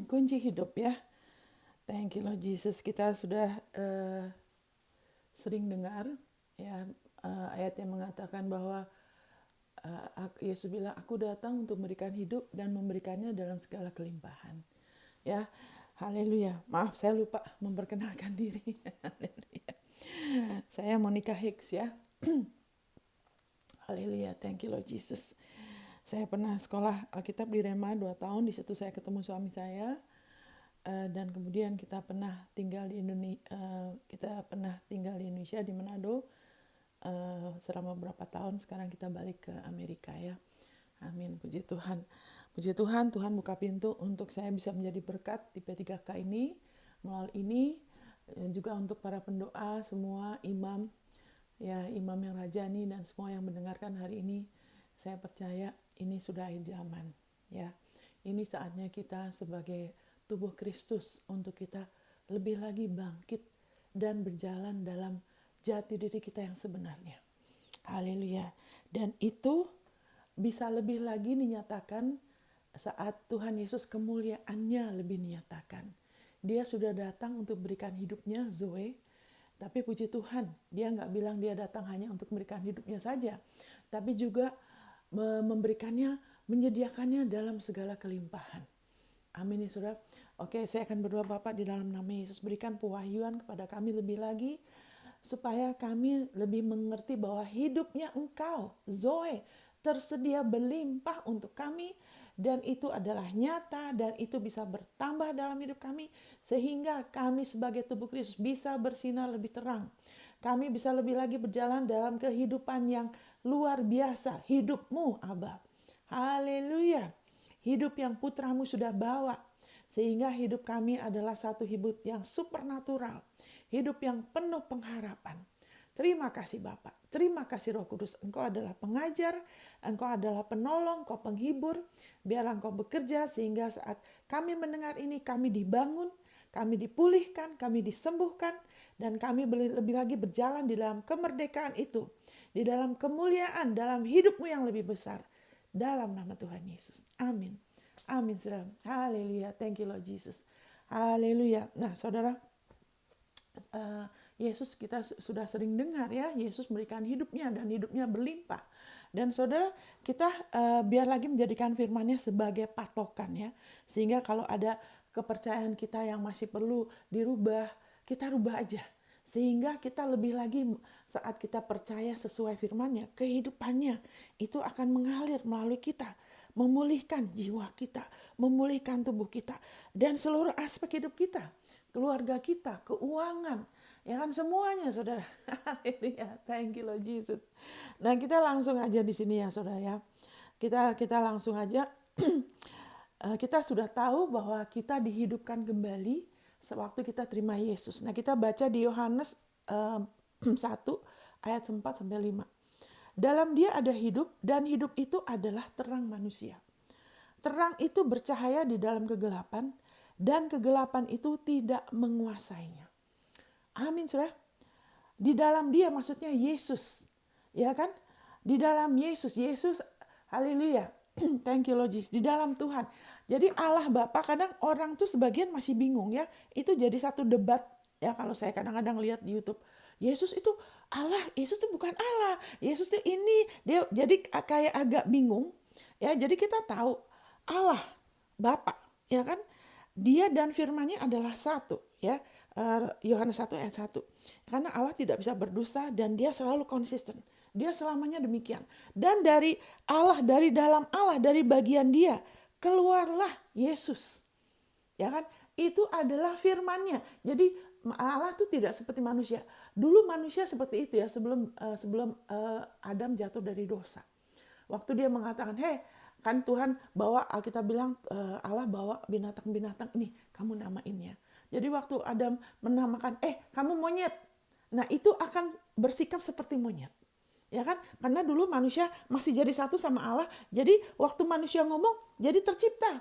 kunci hidup ya. Thank you Lord Jesus. Kita sudah sering dengar ya ayat yang mengatakan bahwa Yesus bilang, aku datang untuk memberikan hidup dan memberikannya dalam segala kelimpahan. Ya, haleluya. Maaf saya lupa memperkenalkan diri. Haleluya. Saya Monica Hicks ya. Haleluya, thank you Lord Jesus. Saya pernah sekolah Alkitab di Rema 2 tahun, di situ saya ketemu suami saya. Dan kemudian kita pernah tinggal di Indonesia di Manado selama beberapa tahun. Sekarang kita balik ke Amerika ya. Amin, puji Tuhan. Puji Tuhan, Tuhan buka pintu untuk saya bisa menjadi berkat di P3K ini. Melalui ini juga untuk para pendoa semua, imam ya, imam yang rajani dan semua yang mendengarkan hari ini. Saya percaya ini sudah akhir zaman ya. Ini saatnya kita sebagai tubuh Kristus untuk kita lebih lagi bangkit dan berjalan dalam jati diri kita yang sebenarnya. Haleluya. Dan itu bisa lebih lagi dinyatakan saat Tuhan Yesus kemuliaannya lebih dinyatakan. Dia sudah datang untuk berikan hidupnya, Zoe. Tapi puji Tuhan, dia nggak bilang dia datang hanya untuk memberikan hidupnya saja. Tapi juga memberikannya, menyediakannya dalam segala kelimpahan. Amin ya saudara. Oke, saya akan berdoa Bapak di dalam nama Yesus. Berikan pewahyuan kepada kami lebih lagi. Supaya kami lebih mengerti bahwa hidupnya Engkau, Zoe, tersedia berlimpah untuk kami. Dan itu adalah nyata dan itu bisa bertambah dalam hidup kami. Sehingga kami sebagai tubuh Kristus bisa bersinar lebih terang. Kami bisa lebih lagi berjalan dalam kehidupan yang luar biasa. Hidupmu, Abba. Haleluya. Hidup yang putramu sudah bawa. Sehingga hidup kami adalah satu hidup yang supernatural. Hidup yang penuh pengharapan. Terima kasih Bapak. Terima kasih Roh Kudus. Engkau adalah pengajar. Engkau adalah penolong. Engkau penghibur. Biarlah Engkau bekerja sehingga saat kami mendengar ini kami dibangun. Kami dipulihkan. Kami disembuhkan. Dan kami lebih lagi berjalan di dalam kemerdekaan itu. Di dalam kemuliaan. Dalam hidupmu yang lebih besar. Dalam nama Tuhan Yesus. Amin. Amin, saudara. Haleluya. Thank you, Lord Jesus. Haleluya. Nah, saudara, Yesus kita sudah sering dengar ya. Yesus memberikan hidupnya dan hidupnya berlimpah. Dan saudara, kita biar lagi menjadikan firman-Nya sebagai patokan ya. Sehingga kalau ada kepercayaan kita yang masih perlu dirubah, kita rubah aja. Sehingga kita lebih lagi saat kita percaya sesuai firman-Nya, kehidupannya itu akan mengalir melalui kita. Memulihkan jiwa kita, memulihkan tubuh kita, dan seluruh aspek hidup kita, keluarga kita, keuangan, ya kan semuanya, saudara. Haleluya, thank you Lord Jesus. Nah kita langsung aja di sini ya, saudara ya. Kita langsung aja. Kita sudah tahu bahwa kita dihidupkan kembali sewaktu kita terima Yesus. Nah kita baca di Yohanes 1 ayat 4 sampai 5. Dalam dia ada hidup, dan hidup itu adalah terang manusia. Terang itu bercahaya di dalam kegelapan, dan kegelapan itu tidak menguasainya. Amin, saudara. Di dalam dia maksudnya Yesus. Ya kan? Di dalam Yesus. Yesus, haleluya. Thank you Lord Jesus. Di dalam Tuhan. Jadi Allah Bapa, kadang orang tuh sebagian masih bingung ya. Itu jadi satu debat ya kalau saya kadang-kadang lihat di YouTube. Yesus itu Allah, Yesus itu bukan Allah. Yesus itu ini, dia jadi kayak agak bingung. Ya, jadi kita tahu Allah Bapa, ya kan? Dia dan firman-Nya adalah satu, ya. Yohanes 1 ayat 1. Karena Allah tidak bisa berdusta dan dia selalu konsisten. Dia selamanya demikian. Dan dari Allah, dari dalam Allah, dari bagian dia, keluarlah Yesus. Ya kan? Itu adalah firman-Nya. Jadi Allah itu tidak seperti manusia. Dulu manusia seperti itu ya sebelum Adam jatuh dari dosa. Waktu dia mengatakan, "Hei, kan Tuhan bawa, Alkitab bilang Allah bawa binatang-binatang ini, kamu namainnya." Jadi waktu Adam menamakan, kamu monyet. Nah, itu akan bersikap seperti monyet. Ya kan? Karena dulu manusia masih jadi satu sama Allah. Jadi waktu manusia ngomong, jadi tercipta.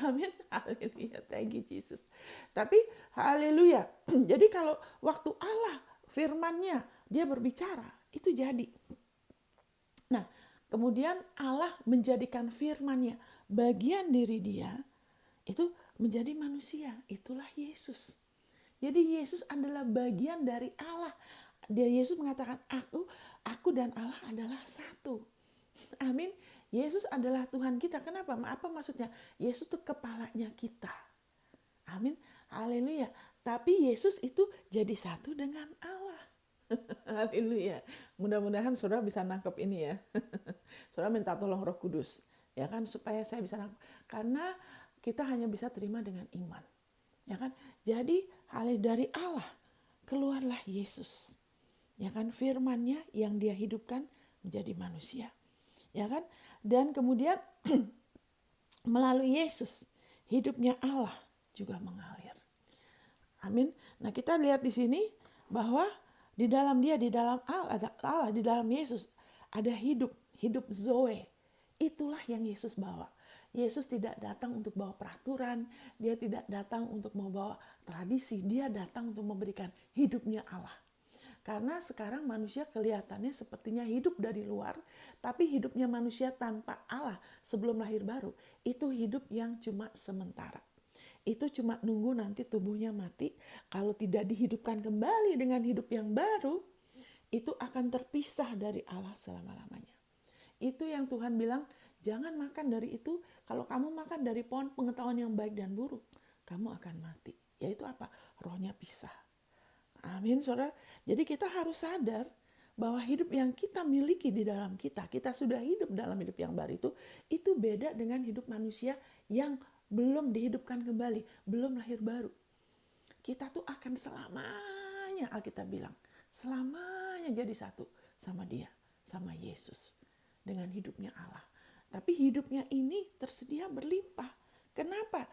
Amin. Haleluya. Thank you Jesus. Tapi haleluya. Jadi kalau waktu Allah firman-Nya dia berbicara, itu jadi. Nah, kemudian Allah menjadikan firman-Nya bagian diri dia, itu menjadi manusia. Itulah Yesus. Jadi Yesus adalah bagian dari Allah. Yesus mengatakan, aku dan Allah adalah satu. Amin. Yesus adalah Tuhan kita. Kenapa? Apa maksudnya? Yesus itu kepalanya kita. Amin. Haleluya. Tapi Yesus itu jadi satu dengan Allah. Haleluya. Mudah-mudahan saudara bisa nangkep ini ya. Saudara minta tolong Roh Kudus. Ya kan, supaya saya bisa nangkep. Karena kita hanya bisa terima dengan iman. Ya kan? Jadi dari Allah keluarlah Yesus. Ya kan, firman-Nya yang Dia hidupkan menjadi manusia. Ya kan? Dan kemudian melalui Yesus hidupnya Allah juga mengalir. Amin. Nah, kita lihat di sini bahwa di dalam Dia, di dalam Allah, di dalam Yesus ada hidup Zoe. Itulah yang Yesus bawa. Yesus tidak datang untuk bawa peraturan, Dia tidak datang untuk membawa tradisi, Dia datang untuk memberikan hidupnya Allah. Karena sekarang manusia kelihatannya sepertinya hidup dari luar, tapi hidupnya manusia tanpa Allah sebelum lahir baru, itu hidup yang cuma sementara. Itu cuma nunggu nanti tubuhnya mati. Kalau tidak dihidupkan kembali dengan hidup yang baru, itu akan terpisah dari Allah selama-lamanya. Itu yang Tuhan bilang, jangan makan dari itu. Kalau kamu makan dari pohon pengetahuan yang baik dan buruk, kamu akan mati. Yaitu apa? Rohnya pisah. Amin, saudara. Jadi kita harus sadar bahwa hidup yang kita miliki di dalam kita sudah hidup dalam hidup yang baru itu beda dengan hidup manusia yang belum dihidupkan kembali, belum lahir baru. Kita tuh akan selamanya, Alkitab bilang, selamanya jadi satu sama Dia, sama Yesus, dengan hidupnya Allah. Tapi hidupnya ini tersedia berlimpah. Kenapa?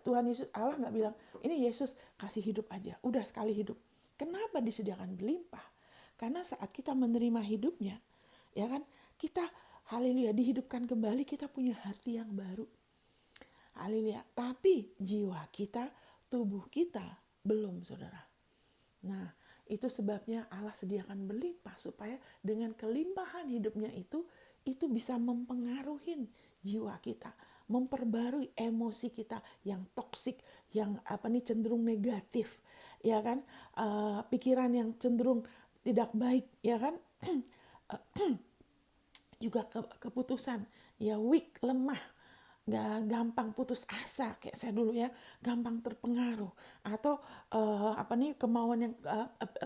Tuhan Yesus, Allah nggak bilang, ini Yesus kasih hidup aja, udah sekali hidup. Kenapa disediakan berlimpah? Karena saat kita menerima hidupnya, ya kan, kita haleluya dihidupkan kembali, kita punya hati yang baru. Haleluya. Tapi jiwa kita, tubuh kita belum, saudara. Nah, itu sebabnya Allah sediakan berlimpah supaya dengan kelimpahan hidupnya itu bisa mempengaruhi jiwa kita, memperbarui emosi kita yang toksik, yang cenderung negatif, ya kan, pikiran yang cenderung tidak baik, ya kan, juga keputusan, ya weak, lemah, gampang putus asa kayak saya dulu ya, gampang terpengaruh, atau kemauan yang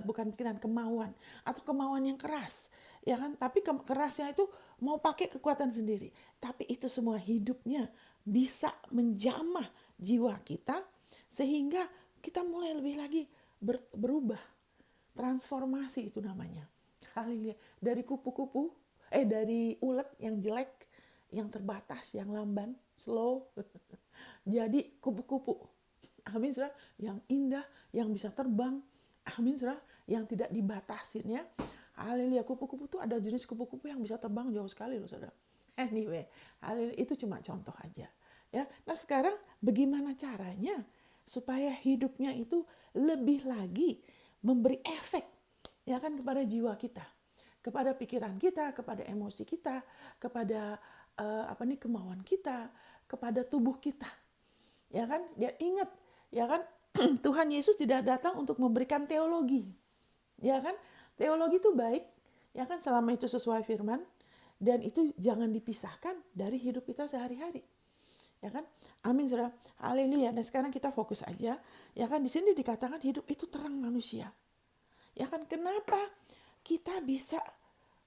bukan pikiran, kemauan yang keras, ya kan, tapi kerasnya itu mau pakai kekuatan sendiri, tapi itu semua hidupnya bisa menjamah jiwa kita sehingga kita mulai lebih lagi berubah, transformasi itu namanya. Haleluya. Dari dari ulet yang jelek, yang terbatas, yang lamban, slow, jadi kupu-kupu. Amin, saudara. Yang indah, yang bisa terbang. Amin, saudara. Yang tidak dibatasin ya. Haleluya. Kupu-kupu itu ada jenis kupu-kupu yang bisa terbang jauh sekali loh, saudara. Anyway, haleluya, itu cuma contoh aja. Ya. Nah, sekarang bagaimana caranya supaya hidupnya itu lebih lagi memberi efek, ya kan, kepada jiwa kita, kepada pikiran kita, kepada emosi kita, kepada kemauan kita, kepada tubuh kita, ya kan. Dia ingat, ya kan, Tuhan Yesus tidak datang untuk memberikan teologi, ya kan. Teologi itu baik, ya kan, selama itu sesuai firman, dan itu jangan dipisahkan dari hidup kita sehari-hari, ya kan. Amin, saudara. Haleluya. Dan sekarang kita fokus aja, ya kan. Di sini dikatakan hidup itu terang manusia, ya kan. Kenapa kita bisa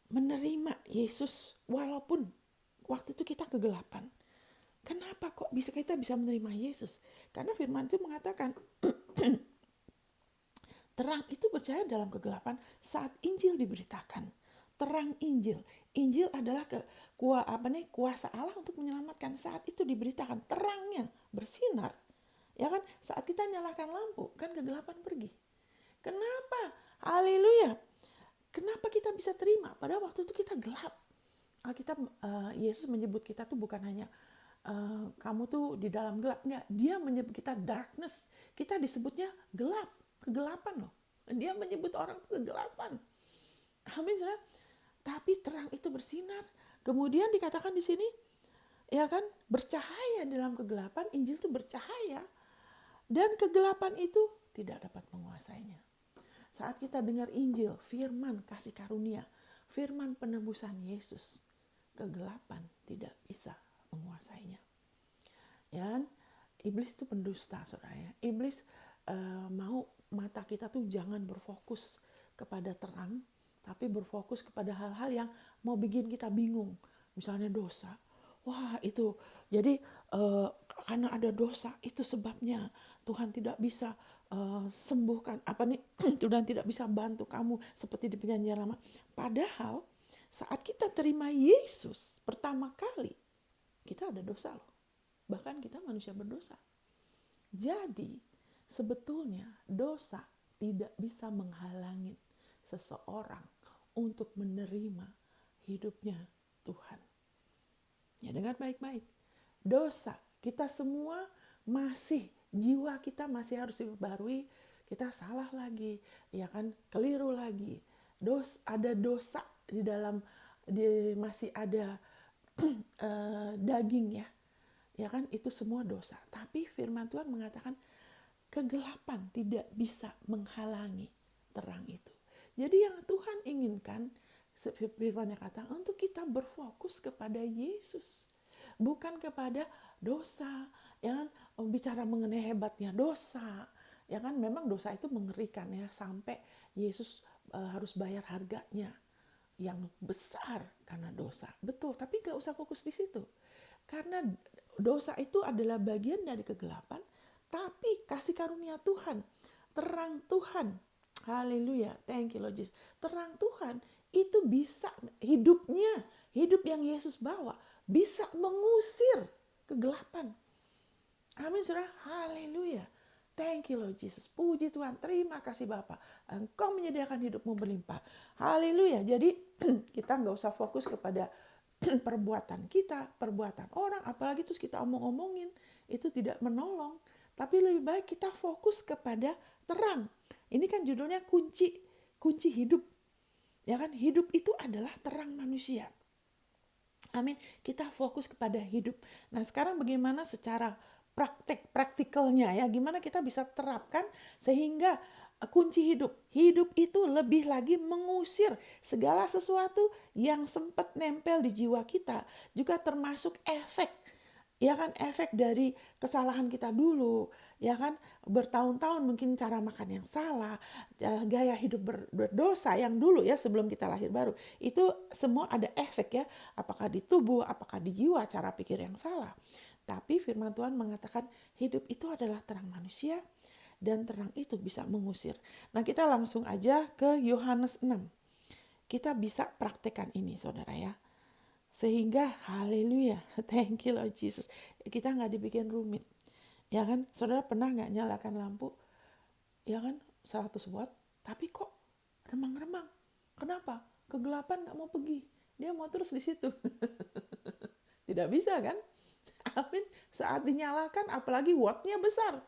menerima Yesus walaupun waktu itu kita kegelapan? Kenapa kok kita bisa menerima Yesus? Karena firman itu mengatakan terang itu bercahaya dalam kegelapan saat Injil diberitakan. Terang Injil. Injil adalah kuasa Allah untuk menyelamatkan. Saat itu diberitakan, terangnya bersinar. Ya kan? Saat kita nyalakan lampu, kan kegelapan pergi. Kenapa? Haleluya. Kenapa kita bisa terima? Pada waktu itu kita gelap. Yesus menyebut kita tuh bukan hanya kamu tuh di dalam gelap. Enggak. Dia menyebut kita darkness. Kita disebutnya gelap. Kegelapan loh. Dia menyebut orang itu kegelapan. Amin, saudara. Tapi terang itu bersinar. Kemudian dikatakan di sini, Ya kan? Bercahaya dalam kegelapan, Injil itu bercahaya. Dan kegelapan itu tidak dapat menguasainya. Saat kita dengar Injil, firman kasih karunia, firman penebusan Yesus, kegelapan tidak bisa menguasainya. Ya, iblis itu pendusta, saudara ya. Iblis mau mata kita tuh jangan berfokus kepada terang, tapi berfokus kepada hal-hal yang mau bikin kita bingung. Misalnya dosa. Wah itu, jadi karena ada dosa itu sebabnya Tuhan tidak bisa sembuhkan apa nih Tuhan tidak bisa bantu kamu seperti di perjanjian lama. Padahal saat kita terima Yesus pertama kali kita ada dosa loh. Bahkan kita manusia berdosa. Jadi sebetulnya dosa tidak bisa menghalangi seseorang untuk menerima hidupnya Tuhan. Ya, dengar baik-baik. Dosa, kita semua masih, jiwa kita masih harus diperbarui. Kita salah lagi, ya kan, keliru lagi. Ada dosa di dalam, masih ada daging ya. Ya kan, itu semua dosa. Tapi firman Tuhan mengatakan kegelapan tidak bisa menghalangi terang itu. Jadi yang Tuhan inginkan, firman-Nya kata, untuk kita berfokus kepada Yesus, bukan kepada dosa. Ya kan, bicara mengenai hebatnya dosa, ya kan, memang dosa itu mengerikan ya, sampai Yesus harus bayar harganya yang besar karena dosa. Betul, tapi gak usah fokus di situ. Karena dosa itu adalah bagian dari kegelapan, tapi kasih karunia Tuhan, terang Tuhan, haleluya, thank you Lord Jesus. Terang Tuhan itu bisa hidupnya, hidup yang Yesus bawa, bisa mengusir kegelapan. Amin saudara, haleluya. Thank you Lord Jesus. Puji Tuhan, terima kasih Bapa. Engkau menyediakan hidupmu berlimpah. Haleluya. Jadi kita nggak usah fokus kepada perbuatan kita, perbuatan orang, apalagi terus kita omong-omongin, itu tidak menolong. Tapi lebih baik kita fokus kepada terang. Ini kan judulnya kunci hidup. Ya kan, hidup itu adalah terang manusia. Amin. Kita fokus kepada hidup. Nah, sekarang bagaimana secara praktikalnya ya, gimana kita bisa terapkan sehingga kunci hidup. Hidup itu lebih lagi mengusir segala sesuatu yang sempat nempel di jiwa kita, juga termasuk efek, ya kan, efek dari kesalahan kita dulu, ya kan, bertahun-tahun mungkin cara makan yang salah, gaya hidup berdosa yang dulu ya sebelum kita lahir baru, itu semua ada efek ya, apakah di tubuh, apakah di jiwa, cara pikir yang salah. Tapi firman Tuhan mengatakan hidup itu adalah terang manusia dan terang itu bisa mengusir. Nah, kita langsung aja ke Yohanes 6. Kita bisa praktekkan ini saudara ya. Sehingga haleluya, thank you Lord Jesus. Kita nggak dibikin rumit. Ya kan, saudara pernah nggak nyalakan lampu? Ya kan, 100 watt, tapi kok remang-remang. Kenapa? Kegelapan nggak mau pergi. Dia mau terus di situ. Tidak bisa kan? Amin. Saat dinyalakan, apalagi wattnya besar,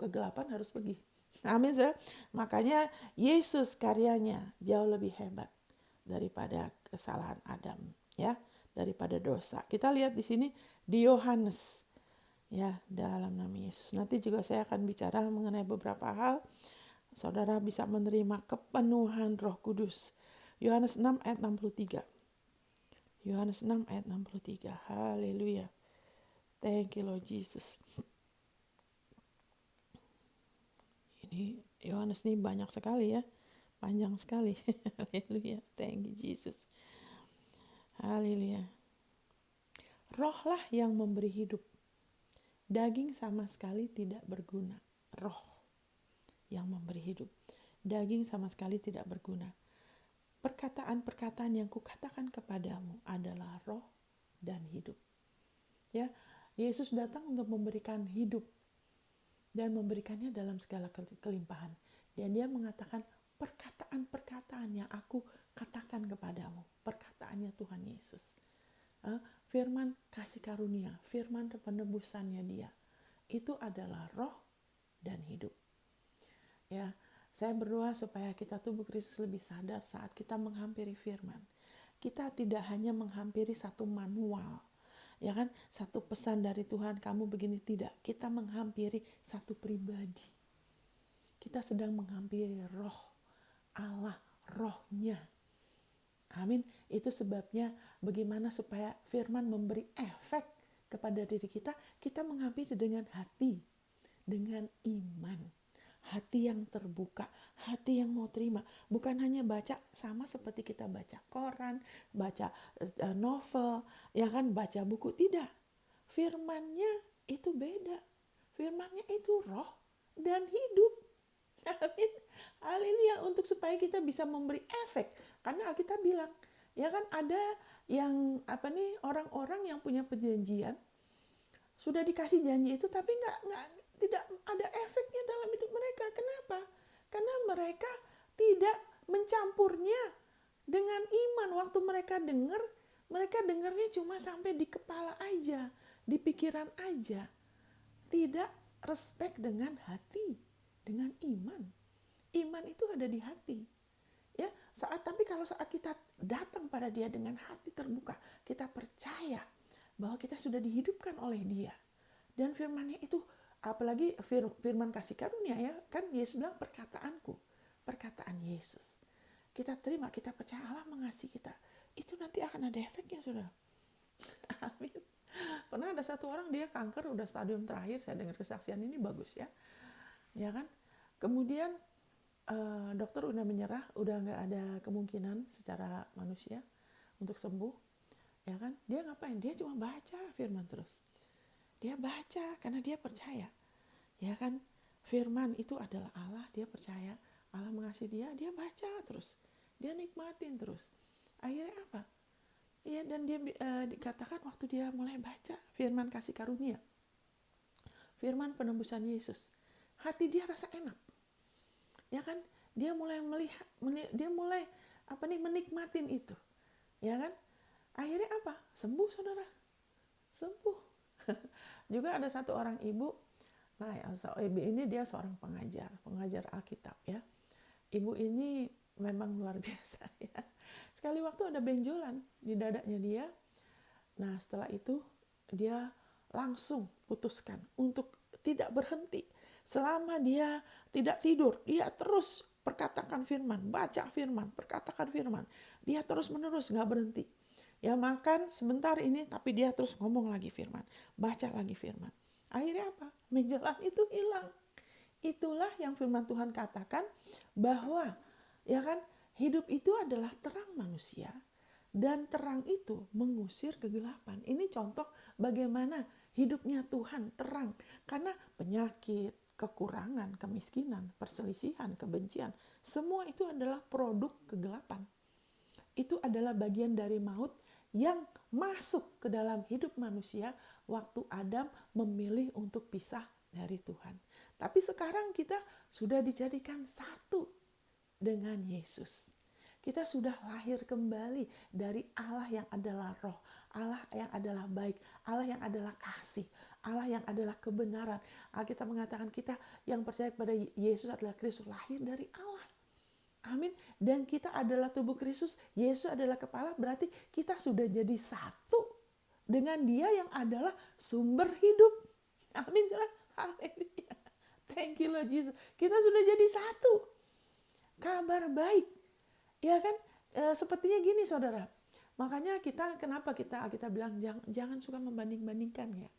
kegelapan harus pergi. Amin. Saudara. Makanya Yesus karyanya jauh lebih hebat daripada kesalahan Adam, ya, daripada dosa. Kita lihat di sini di Yohanes, ya, dalam nama Yesus. Nanti juga saya akan bicara mengenai beberapa hal. Saudara bisa menerima kepenuhan Roh Kudus. Yohanes 6 ayat 63. Yohanes 6 ayat 63. Haleluya. Thank you Lord Jesus. Ini Yohanes ini banyak sekali ya. Panjang sekali. Haleluya. Thank you Jesus. Haleluya. Rohlah yang memberi hidup. Daging sama sekali tidak berguna. Roh yang memberi hidup. Daging sama sekali tidak berguna. Perkataan-perkataan yang kukatakan kepadamu adalah roh dan hidup. Ya, Yesus datang untuk memberikan hidup dan memberikannya dalam segala kelimpahan. Dan dia mengatakan perkataan-perkataan yang aku katakan kepadamu, perkataannya Tuhan Yesus. Firman kasih karunia, firman penebusannya dia, itu adalah roh dan hidup. Ya, saya berdoa supaya kita tubuh Kristus lebih sadar saat kita menghampiri firman. Kita tidak hanya menghampiri satu manual. Ya kan, satu pesan dari Tuhan, kamu begini, tidak. Kita menghampiri satu pribadi. Kita sedang menghampiri roh Allah, rohnya. Amin. Itu sebabnya bagaimana supaya firman memberi efek kepada diri kita. Kita menghampiri dengan hati, dengan iman. Hati yang terbuka, hati yang mau terima. Bukan hanya baca sama seperti kita baca koran, baca novel, ya kan, baca buku. Tidak. Firmannya itu beda. Firmannya itu roh dan hidup. Amin. Haleluya, untuk supaya kita bisa memberi efek. Karena kita bilang, ya kan, ada yang orang-orang yang punya perjanjian sudah dikasih janji itu tapi tidak ada efeknya dalam hidup mereka. Kenapa? Karena mereka tidak mencampurnya dengan iman. Waktu mereka dengarnya cuma sampai di kepala aja, di pikiran aja. Tidak respect dengan hati, dengan iman. Iman itu ada di hati. Ya, tapi kalau saat kita datang pada Dia dengan hati terbuka, kita percaya bahwa kita sudah dihidupkan oleh Dia. Dan firman-Nya itu, apalagi firman kasih karunia, ya kan, Yesus bilang perkataanku, perkataan Yesus. Kita terima, kita percaya Allah mengasihi kita. Itu nanti akan ada efeknya, Saudara. Amin. Pernah ada satu orang, dia kanker udah stadium terakhir, saya dengar kesaksian ini bagus ya. Ya kan? Kemudian dokter udah menyerah, udah nggak ada kemungkinan secara manusia untuk sembuh, ya kan? Dia ngapain? Dia cuma baca firman terus. Dia baca karena dia percaya, ya kan? Firman itu adalah Allah, dia percaya Allah mengasihi dia, dia baca terus, dia nikmatin terus. Akhirnya apa? Ya, dan dia dikatakan waktu dia mulai baca firman kasih karunia, firman penembusan Yesus, hati dia rasa enak. Ya kan, dia mulai melihat, dia mulai menikmatin itu, ya kan. Akhirnya apa? Sembuh, Saudara, sembuh. Juga ada satu orang ibu, nah ibu ini dia seorang pengajar Alkitab ya. Ibu ini memang luar biasa ya. Sekali waktu ada benjolan di dadanya dia. Nah setelah itu dia langsung putuskan untuk tidak berhenti. Selama dia tidak tidur, dia terus perkatakan firman, baca firman, perkatakan firman. Dia terus menerus gak berhenti. Ya makan sebentar ini, tapi dia terus ngomong lagi firman, baca lagi firman. Akhirnya apa? Benjolan itu hilang. Itulah yang firman Tuhan katakan bahwa ya kan, hidup itu adalah terang manusia. Dan terang itu mengusir kegelapan. Ini contoh bagaimana hidupnya Tuhan terang. Karena penyakit, kekurangan, kemiskinan, perselisihan, kebencian, semua itu adalah produk kegelapan. Itu adalah bagian dari maut yang masuk ke dalam hidup manusia waktu Adam memilih untuk pisah dari Tuhan. Tapi sekarang kita sudah dijadikan satu dengan Yesus. Kita sudah lahir kembali dari Allah yang adalah roh, Allah yang adalah baik, Allah yang adalah kasih, Allah yang adalah kebenaran. Alkitab mengatakan kita yang percaya kepada Yesus adalah Kristus, lahir dari Allah. Amin. Dan kita adalah tubuh Kristus, Yesus adalah kepala, berarti kita sudah jadi satu dengan Dia yang adalah sumber hidup. Amin. Haleluya. Thank you Lord Jesus. Kita sudah jadi satu. Kabar baik. Ya kan, sepertinya gini saudara. Makanya kenapa kita bilang jangan suka membanding-bandingkan ya.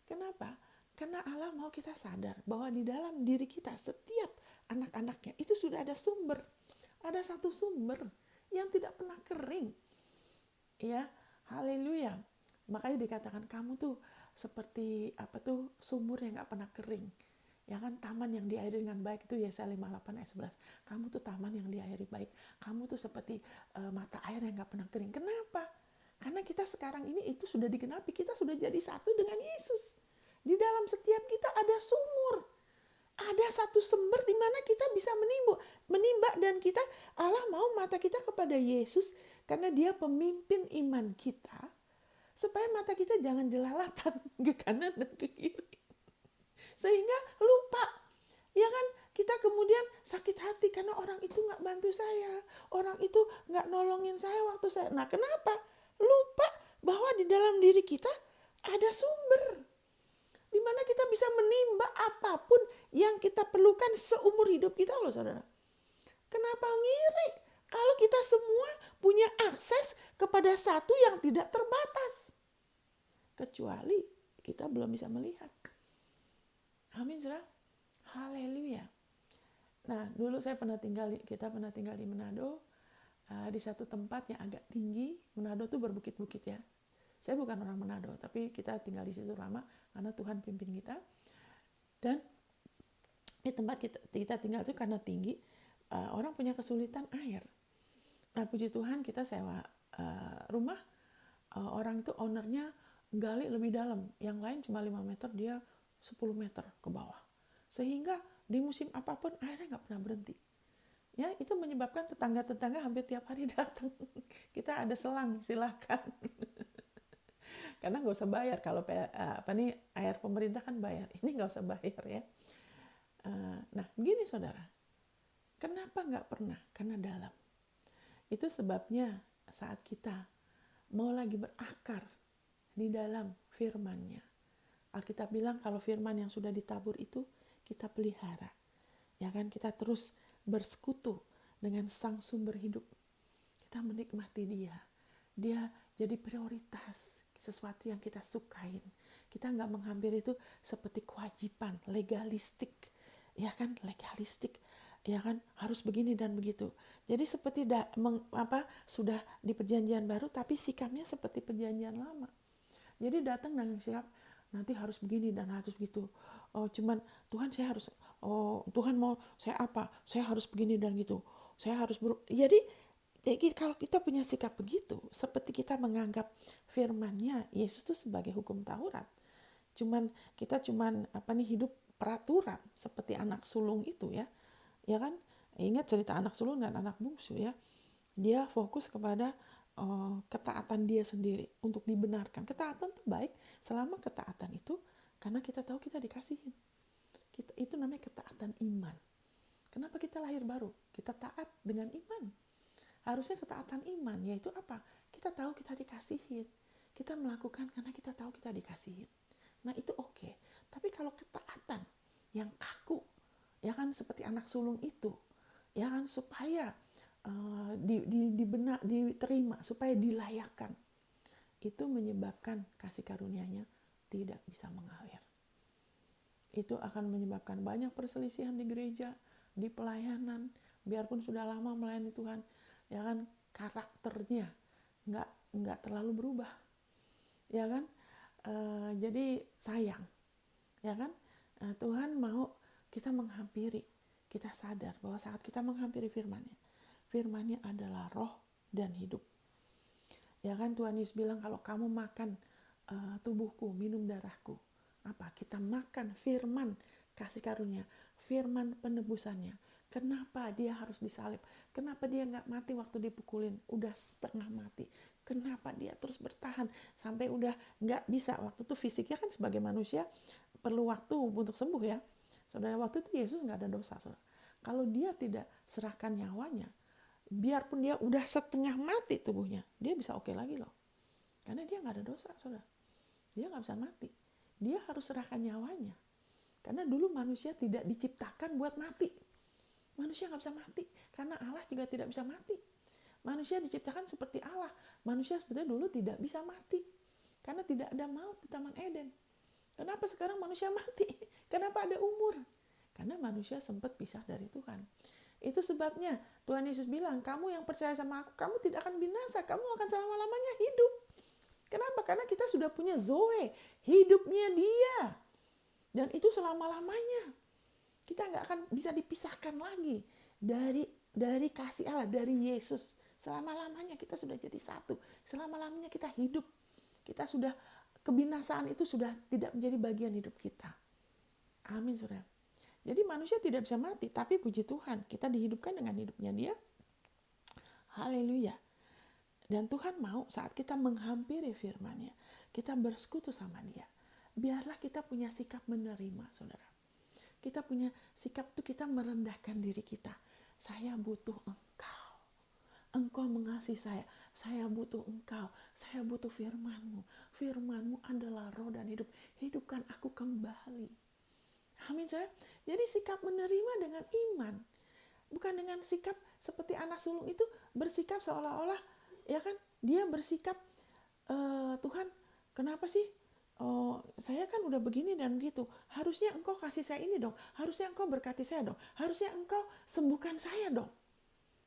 Kenapa? Karena Allah mau kita sadar bahwa di dalam diri kita setiap anak-anaknya itu sudah ada sumber. Ada satu sumber yang tidak pernah kering. Ya, haleluya. Makanya dikatakan kamu tuh seperti sumur yang gak pernah kering. Ya kan, taman yang diairi dengan baik, itu Yesaya 58 ayat 11. Kamu tuh taman yang diairi baik. Kamu tuh seperti mata air yang gak pernah kering. Kenapa? Karena kita sekarang ini itu sudah digenapi. Kita sudah jadi satu dengan Yesus. Di dalam setiap kita ada sumur. Ada satu sumber di mana kita bisa menimba, dan Allah mau mata kita kepada Yesus karena Dia pemimpin iman kita, supaya mata kita jangan jelalatan ke kanan dan ke kiri. Sehingga lupa, ya kan, kita kemudian sakit hati karena orang itu gak bantu saya, orang itu gak nolongin saya waktu saya. Nah kenapa? Lupa bahwa di dalam diri kita Ada sumber di mana kita bisa menimba apapun yang kita perlukan seumur hidup kita loh saudara. Kenapa ngiri kalau kita semua punya akses kepada satu yang tidak terbatas? Kecuali kita belum bisa melihat. Amin saudara. Haleluya. Nah dulu kita pernah tinggal di Manado, di satu tempat yang agak tinggi. Manado tuh berbukit-bukit ya. Saya bukan orang Manado, tapi kita tinggal di situ lama karena Tuhan pimpin kita. Dan di tempat kita tinggal itu karena tinggi, orang punya kesulitan air. Nah puji Tuhan kita sewa rumah, orang itu ownernya gali lebih dalam, yang lain cuma 5 meter, dia 10 meter ke bawah. Sehingga di musim apapun airnya nggak pernah berhenti. Ya itu menyebabkan tetangga-tetangga hampir tiap hari datang. Kita ada selang, silakan. Karena nggak usah bayar kalau air pemerintah kan bayar, ini nggak usah bayar ya. Nah begini saudara, kenapa nggak pernah? Karena dalam. Itu sebabnya saat kita mau lagi berakar di dalam firman-Nya, Alkitab bilang kalau firman yang sudah ditabur itu kita pelihara, ya kan, kita terus bersekutu dengan sang sumber hidup, kita menikmati dia jadi prioritas, sesuatu yang kita sukain. Kita nggak menghampiri itu seperti kewajiban, legalistik, ya kan, ya kan, harus begini dan begitu. Jadi seperti sudah di perjanjian baru, tapi sikapnya seperti perjanjian lama. Jadi datang dengan siap, nanti harus begini dan harus begitu. Oh, cuman Tuhan saya harus, Tuhan mau saya apa? Saya harus begini dan gitu. Saya harus jadi kalau kita punya sikap begitu, seperti kita menganggap firman-Nya Yesus itu sebagai hukum Taurat. Kita hidup peraturan seperti anak sulung itu ya. Ya kan? Ingat cerita anak sulung dan anak bungsu ya. Dia fokus kepada ketaatan dia sendiri untuk dibenarkan. Ketaatan itu baik selama ketaatan itu karena kita tahu kita dikasihin. Itu namanya ketaatan iman. Kenapa kita lahir baru? Kita taat dengan iman. Harusnya ketaatan iman, yaitu apa? Kita tahu kita dikasihin. Kita melakukan karena kita tahu kita dikasihin. Nah itu oke. Tapi kalau ketaatan yang kaku, ya kan, seperti anak sulung itu, ya kan, supaya diterima, supaya dilayakkan, itu menyebabkan kasih karunia-Nya tidak bisa mengalir. Itu akan menyebabkan banyak perselisihan di gereja, di pelayanan, biarpun sudah lama melayani Tuhan, ya kan, karakternya nggak terlalu berubah, ya kan. Jadi sayang, ya kan. Tuhan mau kita menghampiri, kita sadar bahwa saat kita menghampiri firman-Nya adalah roh dan hidup, ya kan. Tuhan Yesus bilang kalau kamu makan tubuhku, minum darahku, apa? Kita makan firman kasih karunia, firman penebusannya. Kenapa dia harus disalib? Kenapa dia nggak mati waktu dipukulin? Udah setengah mati. Kenapa dia terus bertahan sampai udah nggak bisa? Waktu itu fisiknya kan sebagai manusia perlu waktu untuk sembuh ya. Saudara, waktu itu Yesus nggak ada dosa, saudara. Kalau dia tidak serahkan nyawanya, biarpun dia udah setengah mati tubuhnya, dia bisa oke lagi loh. Karena dia nggak ada dosa, saudara. Dia nggak bisa mati. Dia harus serahkan nyawanya. Karena dulu manusia tidak diciptakan buat mati. Manusia nggak bisa mati, karena Allah juga tidak bisa mati. Manusia diciptakan seperti Allah. Manusia sebetulnya dulu tidak bisa mati, karena tidak ada maut di Taman Eden. Kenapa sekarang manusia mati? Kenapa ada umur? Karena manusia sempat pisah dari Tuhan. Itu sebabnya Tuhan Yesus bilang, kamu yang percaya sama aku, kamu tidak akan binasa, kamu akan selama-lamanya hidup. Kenapa? Karena kita sudah punya Zoe, hidupnya dia. Dan itu selama-lamanya. Kita nggak akan bisa dipisahkan lagi dari kasih Allah, dari Yesus. Selama-lamanya kita sudah jadi satu. Selama-lamanya kita hidup. Kita sudah, kebinasaan itu sudah tidak menjadi bagian hidup kita. Amin, saudara. Jadi manusia tidak bisa mati, tapi puji Tuhan, kita dihidupkan dengan hidupnya dia. Haleluya. Dan Tuhan mau saat kita menghampiri firman-Nya, kita bersekutu sama dia. Biarlah kita punya sikap menerima, saudara. Kita punya sikap itu, kita merendahkan diri kita. Saya butuh Engkau. Engkau mengasihi saya butuh Engkau, saya butuh firman-Mu. Firman-Mu adalah roh dan hidup. Hidupkan aku kembali. Amin, saudara. Jadi sikap menerima dengan iman, bukan dengan sikap seperti anak sulung itu bersikap seolah-olah, ya kan, dia bersikap, Tuhan, kenapa sih? Oh, saya kan udah begini dan gitu. Harusnya Engkau kasih saya ini dong. Harusnya Engkau berkati saya dong. Harusnya Engkau sembuhkan saya dong.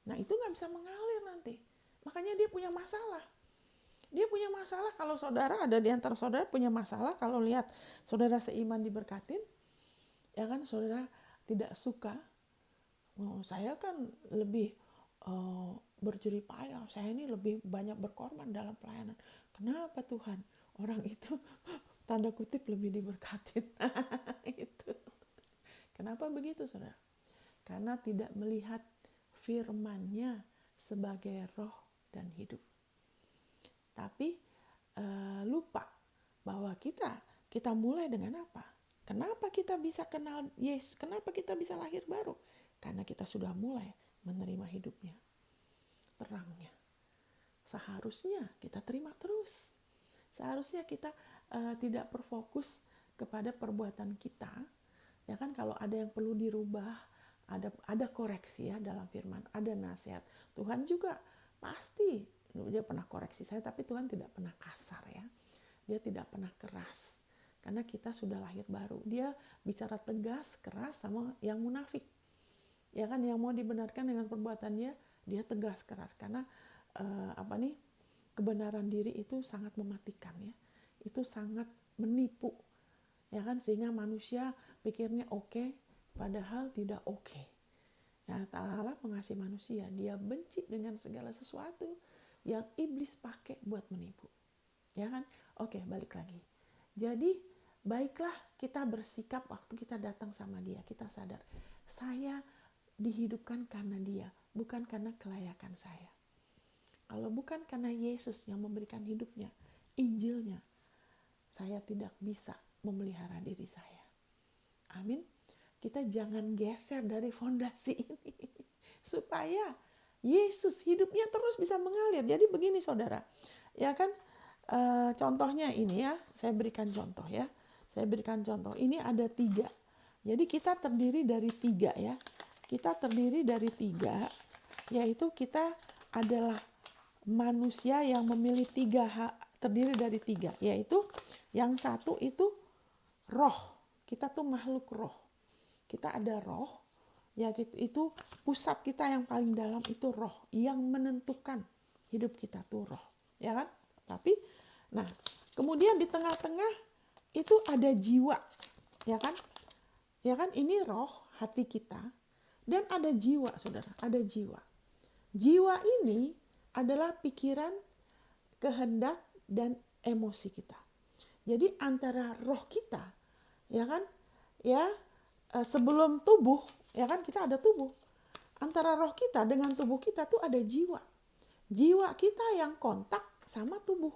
Nah, itu nggak bisa mengalir nanti. Makanya dia punya masalah. Dia punya masalah kalau saudara, ada di antara saudara punya masalah kalau lihat saudara seiman diberkatin, ya kan, saudara tidak suka. Oh, saya kan lebih berjerih payah, saya ini lebih banyak berkorban dalam pelayanan. Kenapa Tuhan? Orang itu tanda kutip lebih diberkatin. Itu. Kenapa begitu, saudara? Karena tidak melihat firman-Nya sebagai roh dan hidup. Tapi lupa bahwa kita mulai dengan apa? Kenapa kita bisa kenal Yesus? Kenapa kita bisa lahir baru? Karena kita sudah mulai menerima hidupnya, terangnya. Seharusnya kita terima terus. Seharusnya kita tidak berfokus kepada perbuatan kita. Ya kan, kalau ada yang perlu dirubah, ada koreksi ya dalam firman, ada nasihat. Tuhan juga pasti, dia pernah koreksi saya, tapi Tuhan tidak pernah kasar ya. Dia tidak pernah keras. Karena kita sudah lahir baru. Dia bicara tegas, keras sama yang munafik. Ya kan, yang mau dibenarkan dengan perbuatannya, dia tegas, keras. Karena kebenaran diri itu sangat mematikan ya. Itu sangat menipu. Ya kan, sehingga manusia pikirnya oke, padahal tidak oke. Ya, Allah mengasihi manusia, dia benci dengan segala sesuatu yang iblis pakai buat menipu. Ya kan? Oke, balik lagi. Jadi, baiklah kita bersikap waktu kita datang sama dia, kita sadar, saya dihidupkan karena dia, bukan karena kelayakan saya. Kalau bukan karena Yesus yang memberikan hidupnya, Injilnya, saya tidak bisa memelihara diri saya. Amin. Kita jangan geser dari fondasi ini supaya Yesus hidupnya terus bisa mengalir. Jadi begini saudara, ya kan, contohnya ini ya, saya berikan contoh ya. Saya berikan contoh, ini ada 3. Jadi kita terdiri dari 3 ya. Kita terdiri dari 3, yaitu kita adalah manusia yang memilih 3, terdiri dari 3, yaitu yang satu itu roh. Kita tuh makhluk roh. Kita ada roh, ya gitu. Itu pusat kita yang paling dalam itu roh, yang menentukan hidup kita tuh roh, ya kan? Tapi, nah, kemudian di tengah-tengah itu ada jiwa, ya kan? Ya kan, ini roh, hati kita, dan ada jiwa, saudara, ada jiwa. Jiwa ini adalah pikiran, kehendak, dan emosi kita. Jadi antara roh kita, ya kan, ya, sebelum tubuh, ya kan, kita ada tubuh. Antara roh kita dengan tubuh kita tuh ada jiwa. Jiwa kita yang kontak sama tubuh.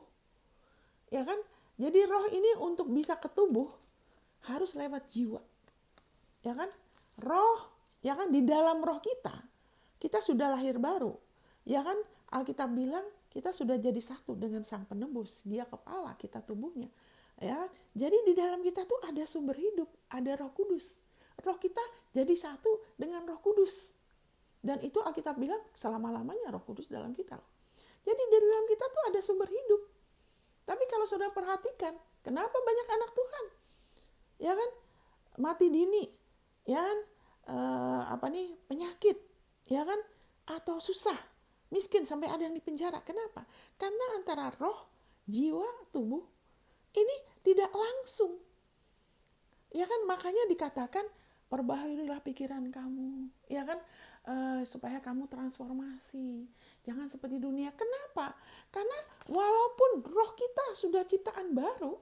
Ya kan? Jadi roh ini untuk bisa ke tubuh harus lewat jiwa. Ya kan? Roh, ya kan, di dalam roh kita sudah lahir baru. Ya kan? Alkitab bilang kita sudah jadi satu dengan Sang Penebus. Dia kepala, kita tubuhnya. Ya, jadi di dalam kita tuh ada sumber hidup, ada Roh Kudus. Roh kita jadi satu dengan Roh Kudus. Dan itu Alkitab bilang selama-lamanya Roh Kudus dalam kita. Jadi di dalam kita tuh ada sumber hidup. Tapi kalau saudara perhatikan, kenapa banyak anak Tuhan? Ya kan? Mati dini. Ya kan? Penyakit. Ya kan? Atau susah. Miskin sampai ada yang dipenjara. Kenapa? Karena antara roh, jiwa, tubuh ini tidak langsung. Ya kan, makanya dikatakan perbaharilah pikiran kamu, ya kan, supaya kamu transformasi. Jangan seperti dunia. Kenapa? Karena walaupun roh kita sudah ciptaan baru,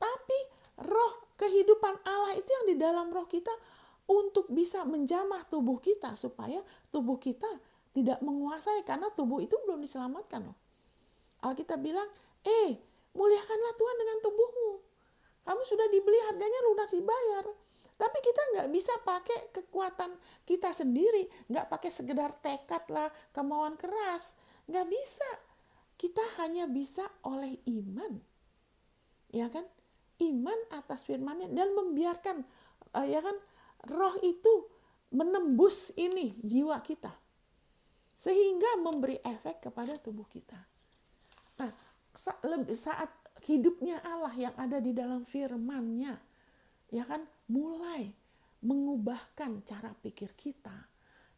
tapi roh kehidupan Allah itu yang di dalam roh kita untuk bisa menjamah tubuh kita supaya tubuh kita tidak menguasai, karena tubuh itu belum diselamatkan loh. Alkitab bilang, muliakanlah Tuhan dengan tubuhmu. Kamu sudah dibeli, harganya lunas dibayar. Tapi kita nggak bisa pakai kekuatan kita sendiri, nggak pakai sekedar tekad lah, kemauan keras, nggak bisa. Kita hanya bisa oleh iman, ya kan? Iman atas firman-Nya dan membiarkan, ya kan, Roh itu menembus ini jiwa kita, sehingga memberi efek kepada tubuh kita. Nah, saat hidupnya Allah yang ada di dalam firman-Nya, ya kan, mulai mengubahkan cara pikir kita,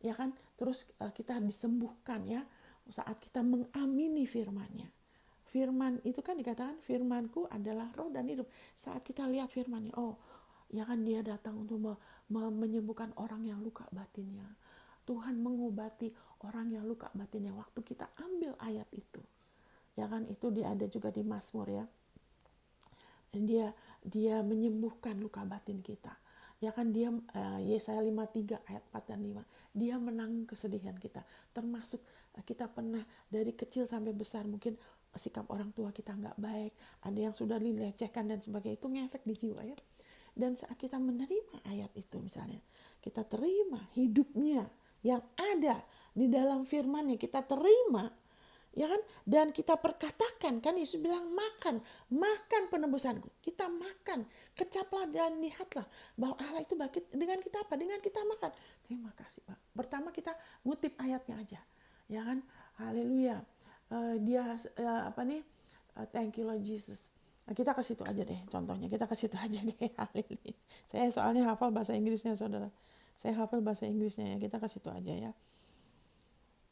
ya kan, terus kita disembuhkan ya saat kita mengamini firman-Nya. Firman itu kan dikatakan firman-Ku adalah roh dan hidup. Saat kita lihat firman-Nya, oh ya kan, dia datang untuk menyembuhkan orang yang luka batinnya. Tuhan mengobati orang yang luka batinnya waktu kita ambil ayat itu. Ya kan, itu dia ada juga di Mazmur ya. Dan dia menyembuhkan luka batin kita. Ya kan, dia Yesaya 53 ayat 4 dan 5. Dia menanggung kesedihan kita. Termasuk kita pernah dari kecil sampai besar mungkin sikap orang tua kita nggak baik, ada yang sudah dilecehkan dan sebagainya, itu ngefek di jiwa ya. Dan saat kita menerima ayat itu misalnya, kita terima hidupnya yang ada di dalam firman-Nya, kita terima, ya kan, dan kita perkatakan, kan Yesus bilang makan penebusanku, kita makan, kecaplah dan lihatlah bahwa Allah itu baik dengan kita apa, dengan kita makan. Terima kasih Pak. Pertama kita ngutip ayatnya aja, ya kan, haleluya. Thank you Lord Jesus. Nah, kita ke situ aja deh, contohnya kita ke situ aja deh. Haleluya. Saya soalnya hafal bahasa Inggrisnya saudara, saya hafal bahasa Inggrisnya ya, kita ke situ aja ya.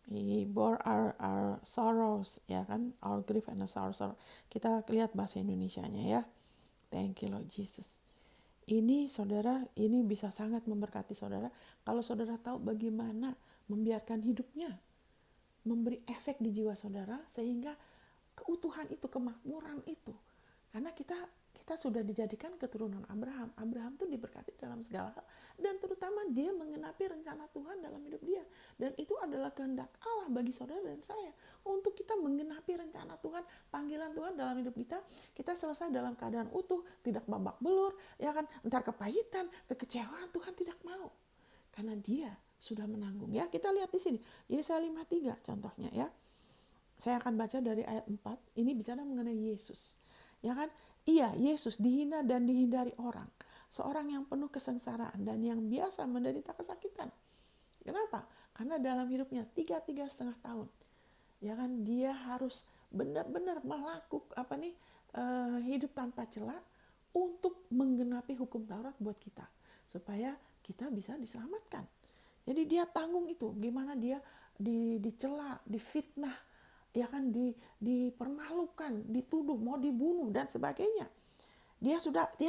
He bore our sorrows, ya kan, our grief and our sorrow. Kita lihat bahasa Indonesianya ya. Thank you Lord Jesus. Ini saudara, ini bisa sangat memberkati saudara kalau saudara tahu bagaimana membiarkan hidupnya memberi efek di jiwa saudara, sehingga keutuhan itu, kemakmuran itu, karena kita sudah dijadikan keturunan Abraham. Abraham tuh diberkati dalam segala hal, dan terutama dia mengenapi rencana Tuhan dalam hidup dia, dan itu adalah kehendak Allah bagi saudara dan saya, untuk kita menggenapi rencana Tuhan, panggilan Tuhan dalam hidup kita selesai dalam keadaan utuh, tidak babak belur, ya kan, entar kepahitan, kekecewaan, Tuhan tidak mau, karena dia sudah menanggung ya. Kita lihat di sini Yesaya 53 contohnya ya. Saya akan baca dari ayat 4. Ini bicara mengenai Yesus. Ya kan? Iya, Yesus dihina dan dihindari orang. Seorang yang penuh kesengsaraan dan yang biasa menderita kesakitan. Kenapa? Karena dalam hidupnya 3,5 tahun, ya kan, dia harus benar-benar melakukan hidup tanpa celah untuk menggenapi hukum Taurat buat kita, supaya kita bisa diselamatkan. Jadi dia tanggung itu, gimana dia dicela, difitnah, ya kan, dipermalukan, dituduh, mau dibunuh dan sebagainya. Dia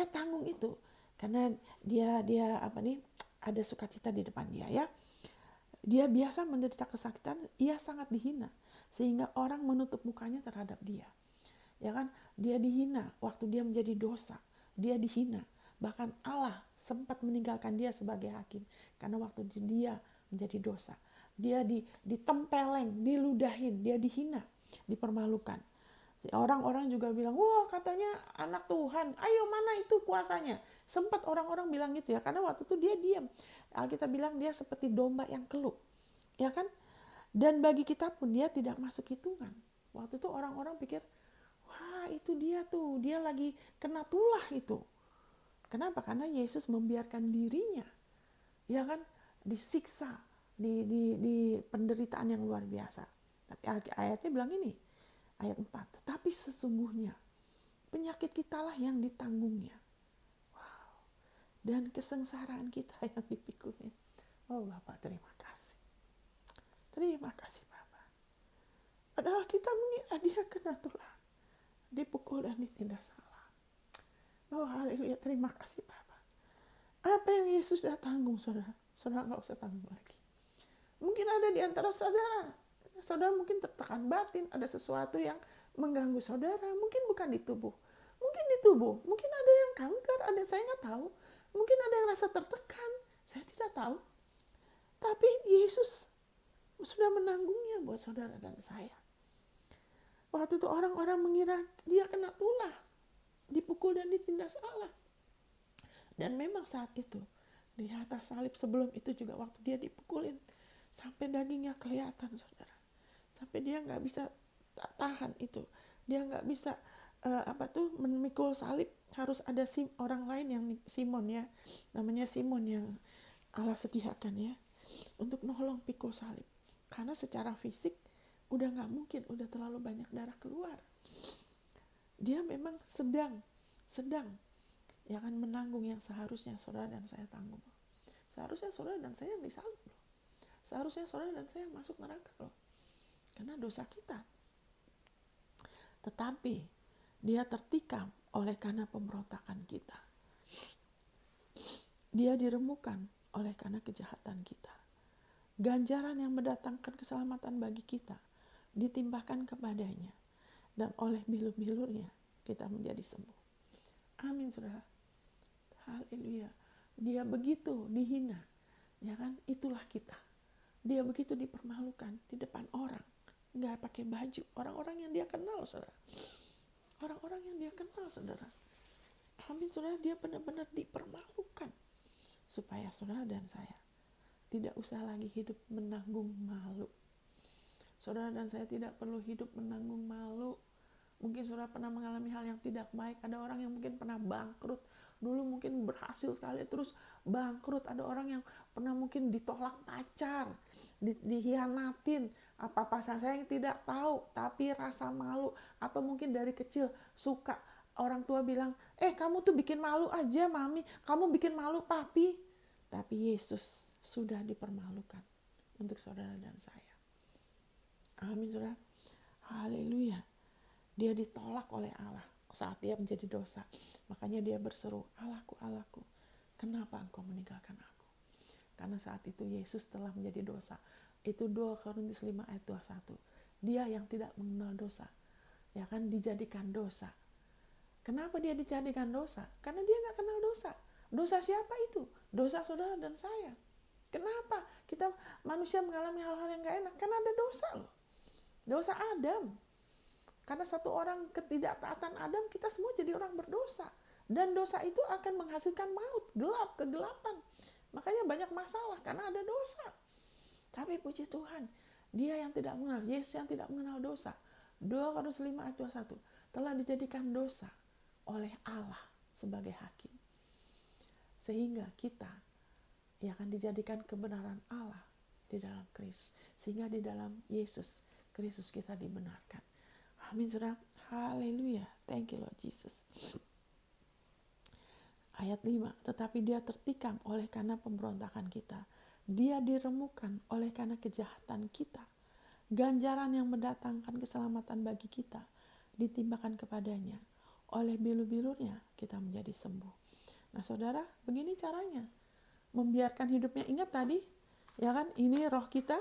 tanggung itu karena dia ada sukacita di depan dia ya. Dia biasa menderita kesakitan, ia sangat dihina sehingga orang menutup mukanya terhadap dia. Ya kan, dia dihina waktu dia menjadi dosa, dia dihina. Bahkan Allah sempat meninggalkan dia sebagai hakim karena waktu dia menjadi dosa. Dia ditempeleng, diludahin, dia dihina, dipermalukan. Orang-orang juga bilang, wah katanya anak Tuhan, ayo mana itu kuasanya. Sempat orang-orang bilang gitu ya, karena waktu itu dia diam. Alkitab bilang dia seperti domba yang keluh, ya kan? Dan bagi kita pun dia tidak masuk hitungan. Waktu itu orang-orang pikir, wah itu dia tuh, dia lagi kena tulah itu. Kenapa? Karena Yesus membiarkan dirinya, ya kan, disiksa, di penderitaan yang luar biasa. Tapi ayatnya bilang ini, ayat 4, tetapi sesungguhnya penyakit kitalah yang ditanggungnya. Wow. Dan kesengsaraan kita yang dipikulnya. Oh Bapak, terima kasih. Terima kasih Bapak. Padahal kita mengira dia kena tulah, dipukul dan ditindas salah. Oh haleluya, terima kasih Bapak. Apa yang Yesus sudah tanggung, saudara? Saudara nggak usah tanggung lagi. Mungkin ada di antara saudara mungkin tertekan batin, ada sesuatu yang mengganggu saudara, mungkin bukan di tubuh. Mungkin di tubuh, mungkin ada yang kanker, saya nggak tahu. Mungkin ada yang rasa tertekan, saya tidak tahu. Tapi Yesus sudah menanggungnya buat saudara dan saya. Waktu itu orang-orang mengira dia kena tulah, dipukul dan ditindas Allah. Dan memang saat itu, di atas salib sebelum itu juga waktu dia dipukulin, sampai dagingnya kelihatan saudara. Sampai dia nggak bisa tahan itu. Dia nggak bisa memikul salib. Harus ada orang lain yang Simon ya. Namanya Simon yang Allah sediakan ya. Untuk nolong pikul salib. Karena secara fisik udah nggak mungkin. Udah terlalu banyak darah keluar. Dia memang sedang ya kan menanggung yang seharusnya saudara dan saya tanggung. Seharusnya saudara dan saya yang disalib loh. Seharusnya saudara dan saya yang masuk neraka loh. Karena dosa kita. Tetapi dia tertikam oleh karena pemberontakan kita. Dia diremukkan oleh karena kejahatan kita. Ganjaran yang mendatangkan keselamatan bagi kita ditimbahkan kepadanya. Dan oleh bilur-bilurnya kita menjadi sembuh. Amin saudara. Haleluya. Dia begitu dihina. Ya kan? Itulah kita. Dia begitu dipermalukan di depan orang. Nggak pakai baju. Orang-orang yang dia kenal saudara. Orang-orang yang dia kenal saudara. Amin saudara. Dia benar-benar dipermalukan. Supaya saudara dan saya tidak usah lagi hidup menanggung malu. Saudara dan saya tidak perlu hidup menanggung malu. Mungkin saudara pernah mengalami hal yang tidak baik. Ada orang yang mungkin pernah bangkrut. Dulu mungkin berhasil sekali terus bangkrut. Ada orang yang pernah mungkin ditolak pacar. Dihianatin. Apa-apa saya yang tidak tahu. Tapi rasa malu. Atau mungkin dari kecil suka. Orang tua bilang, kamu tuh bikin malu aja mami. Kamu bikin malu papi. Tapi Yesus sudah dipermalukan. Untuk saudara dan saya. Amin saudara. Haleluya. Dia ditolak oleh Allah saat dia menjadi dosa. Makanya dia berseru, Allahku, Allahku, kenapa engkau meninggalkan aku? Karena saat itu Yesus telah menjadi dosa. Itu 2 Korintus 5 ayat 21. Dia yang tidak mengenal dosa, ya kan, dijadikan dosa. Kenapa dia dijadikan dosa? Karena dia gak kenal dosa. Dosa siapa itu? Dosa saudara dan saya. Kenapa kita manusia mengalami hal-hal yang gak enak? Karena ada dosa loh. Dosa Adam. Karena satu orang ketidaktaatan Adam, kita semua jadi orang berdosa. Dan dosa itu akan menghasilkan maut, gelap, kegelapan. Makanya banyak masalah karena ada dosa. Tapi puji Tuhan, dia yang tidak mengenal, Yesus yang tidak mengenal dosa. 2 Korintus 5 ayat 21 telah dijadikan dosa oleh Allah sebagai hakim. Sehingga kita yang akan dijadikan kebenaran Allah di dalam Kristus. Sehingga di dalam Yesus Kristus kita dibenarkan. Amin saudara. Haleluya. Thank you Lord Jesus. Ayat 5. Tetapi dia tertikam oleh karena pemberontakan kita. Dia diremukkan oleh karena kejahatan kita. Ganjaran yang mendatangkan keselamatan bagi kita ditimbahkan kepadanya. Oleh bilur-bilurnya kita menjadi sembuh. Nah saudara, begini caranya. Membiarkan hidupnya. Ingat tadi, ya kan, ini roh kita.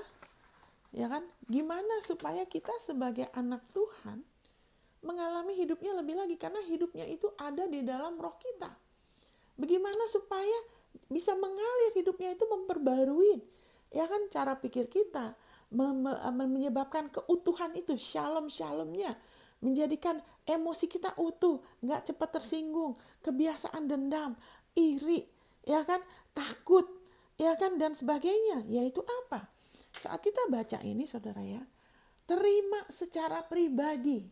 Ya kan? Gimana supaya kita sebagai anak Tuhan mengalami hidupnya lebih lagi, karena hidupnya itu ada di dalam roh kita. Bagaimana supaya bisa mengalir hidupnya itu, memperbarui ya kan cara pikir kita, menyebabkan keutuhan itu, shalom-shalomnya, menjadikan emosi kita utuh, nggak cepat tersinggung, kebiasaan dendam, iri, ya kan, takut, ya kan, dan sebagainya. Yaitu apa? Saat kita baca ini saudara ya, terima secara pribadi.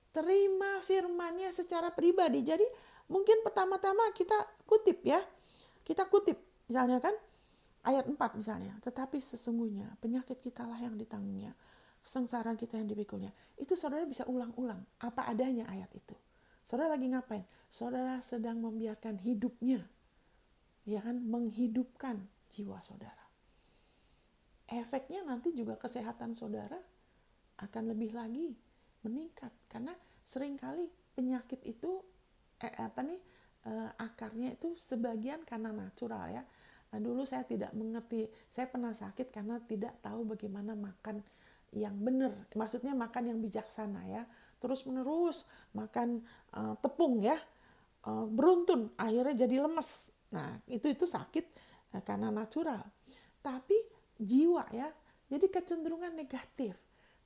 Terima firman-Nya secara pribadi. Jadi mungkin pertama-tama kita kutip ya. Kita kutip misalnya kan ayat 4 misalnya. Tetapi sesungguhnya penyakit kitalah yang ditanggungnya, sengsara kita yang dipikulnya. Itu saudara bisa ulang-ulang apa adanya ayat itu. Saudara lagi ngapain? Saudara sedang membiarkan hidupnya, ya kan, menghidupkan jiwa saudara. Efeknya nanti juga kesehatan saudara akan lebih lagi meningkat, karena seringkali penyakit itu akarnya itu sebagian karena natural ya. Nah, dulu saya tidak mengerti, saya pernah sakit karena tidak tahu bagaimana makan yang benar, maksudnya makan yang bijaksana ya. Terus menerus makan tepung ya, beruntun akhirnya jadi lemes. Nah itu sakit karena natural. Tapi jiwa ya, jadi kecenderungan negatif,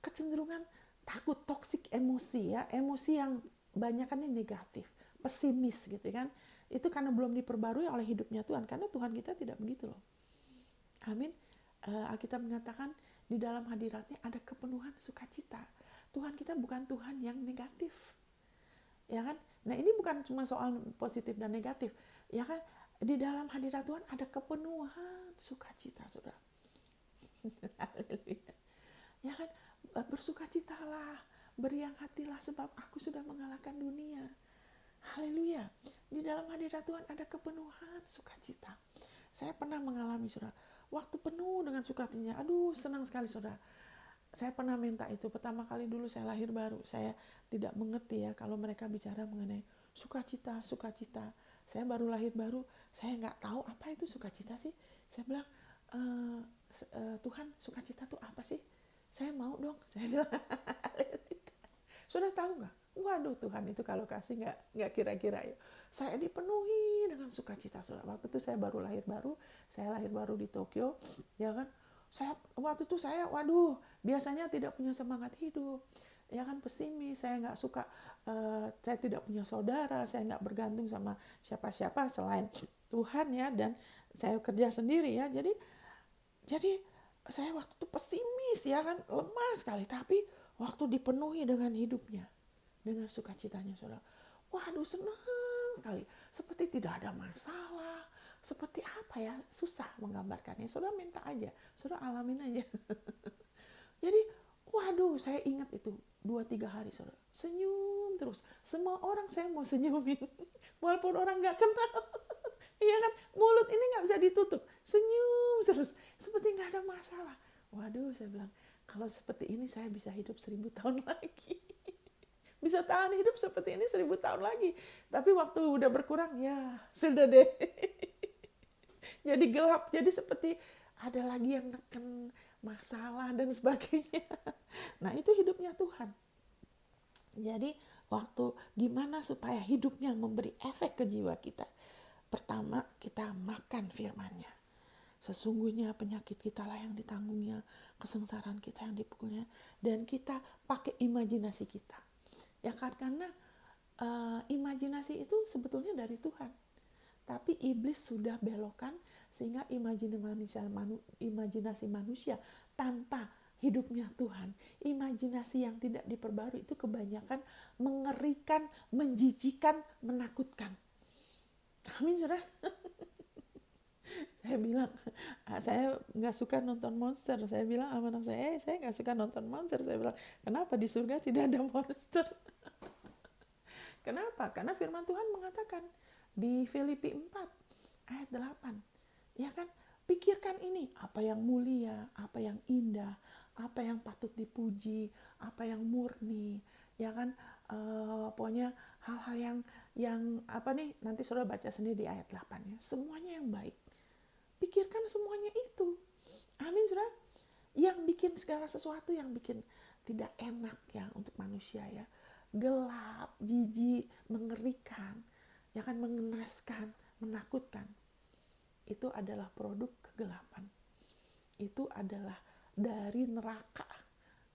kecenderungan takut, toksik emosi ya, emosi yang banyakannya negatif, pesimis gitu kan. Itu karena belum diperbarui oleh hidupnya Tuhan. Karena Tuhan kita tidak begitu loh. Amin. Alkitab mengatakan di dalam hadiratnya ada kepenuhan sukacita. Tuhan kita bukan Tuhan yang negatif. Ya kan? Nah, ini bukan cuma soal positif dan negatif. Ya kan? Di dalam hadirat Tuhan ada kepenuhan sukacita, Saudara. Haleluya. Ya kan? Bersukacitalah, beriang hatilah sebab aku sudah mengalahkan dunia. Haleluya. Di dalam hadirat Tuhan ada kepenuhan sukacita. Saya pernah mengalami, Saudara, waktu penuh dengan sukacitanya. Aduh, senang sekali, Saudara. Saya pernah minta itu pertama kali dulu saya lahir baru. Saya tidak mengerti ya kalau mereka bicara mengenai sukacita, sukacita. Saya baru lahir baru, saya nggak tahu apa itu sukacita sih. Saya bilang, Tuhan, sukacita itu apa sih? Saya mau dong. Saya bilang, sudah tahu nggak? Waduh, Tuhan itu kalau kasih nggak kira-kira ya. Saya dipenuhi dengan sukacita, Saudara. Waktu itu saya baru lahir baru. Saya lahir baru di Tokyo, ya kan? Waktu itu saya, waduh, biasanya tidak punya semangat hidup, ya kan, pesimis. Saya nggak suka, saya tidak punya saudara, saya nggak bergantung sama siapa-siapa selain Tuhan ya, dan saya kerja sendiri ya. Jadi saya waktu itu pesimis ya kan, lemah sekali. Tapi waktu dipenuhi dengan hidupnya, dengan sukacitanya, Saudara, waduh, senang sekali. Seperti tidak ada masalah. Seperti apa ya, susah menggambarkannya. Saudara minta aja, Saudara alamin aja. Jadi, waduh, saya ingat itu 2-3 hari, Saudara. Senyum terus. Semua orang saya mau senyumin. Walaupun orang gak kenal. Iya kan, mulut ini gak bisa ditutup. Senyum terus. Seperti gak ada masalah. Waduh, saya bilang, kalau seperti ini saya bisa hidup 1000 tahun lagi. Bisa tahan hidup seperti ini 1000 tahun lagi. Tapi waktu udah berkurang, ya sudah deh. Jadi gelap, jadi seperti ada lagi yang neken masalah dan sebagainya. Nah, itu hidupnya Tuhan. Jadi waktu gimana supaya hidupnya memberi efek ke jiwa kita. Pertama, kita makan firman-Nya. Sesungguhnya penyakit kita lah yang ditanggungnya, kesengsaraan kita yang dipikulnya, dan kita pakai imajinasi kita. Ya kan, karena imajinasi itu sebetulnya dari Tuhan. Tapi iblis sudah belokkan sehingga imajinasi manusia tanpa hidupnya Tuhan, imajinasi yang tidak diperbarui itu kebanyakan mengerikan, menjijikan, menakutkan. Amin, Saudara. Saya bilang, saya nggak suka nonton monster. Saya bilang sama anak saya nggak suka nonton monster. Saya bilang, kenapa di surga tidak ada monster? Kenapa? Karena firman Tuhan mengatakan di Filipi 4 ayat 8, ya kan, pikirkan ini, apa yang mulia, apa yang indah, apa yang patut dipuji, apa yang murni, ya kan, pokoknya hal-hal yang apa nih, nanti Saudara baca sendiri di ayat 8 ya, semuanya yang baik. Pikirkan semuanya itu. Amin, Saudara. Yang bikin segala sesuatu yang bikin tidak enak ya untuk manusia ya, gelap, jijik, mengerikan, ya kan, mengenaskan, menakutkan, itu adalah produk kegelapan. Itu adalah dari neraka,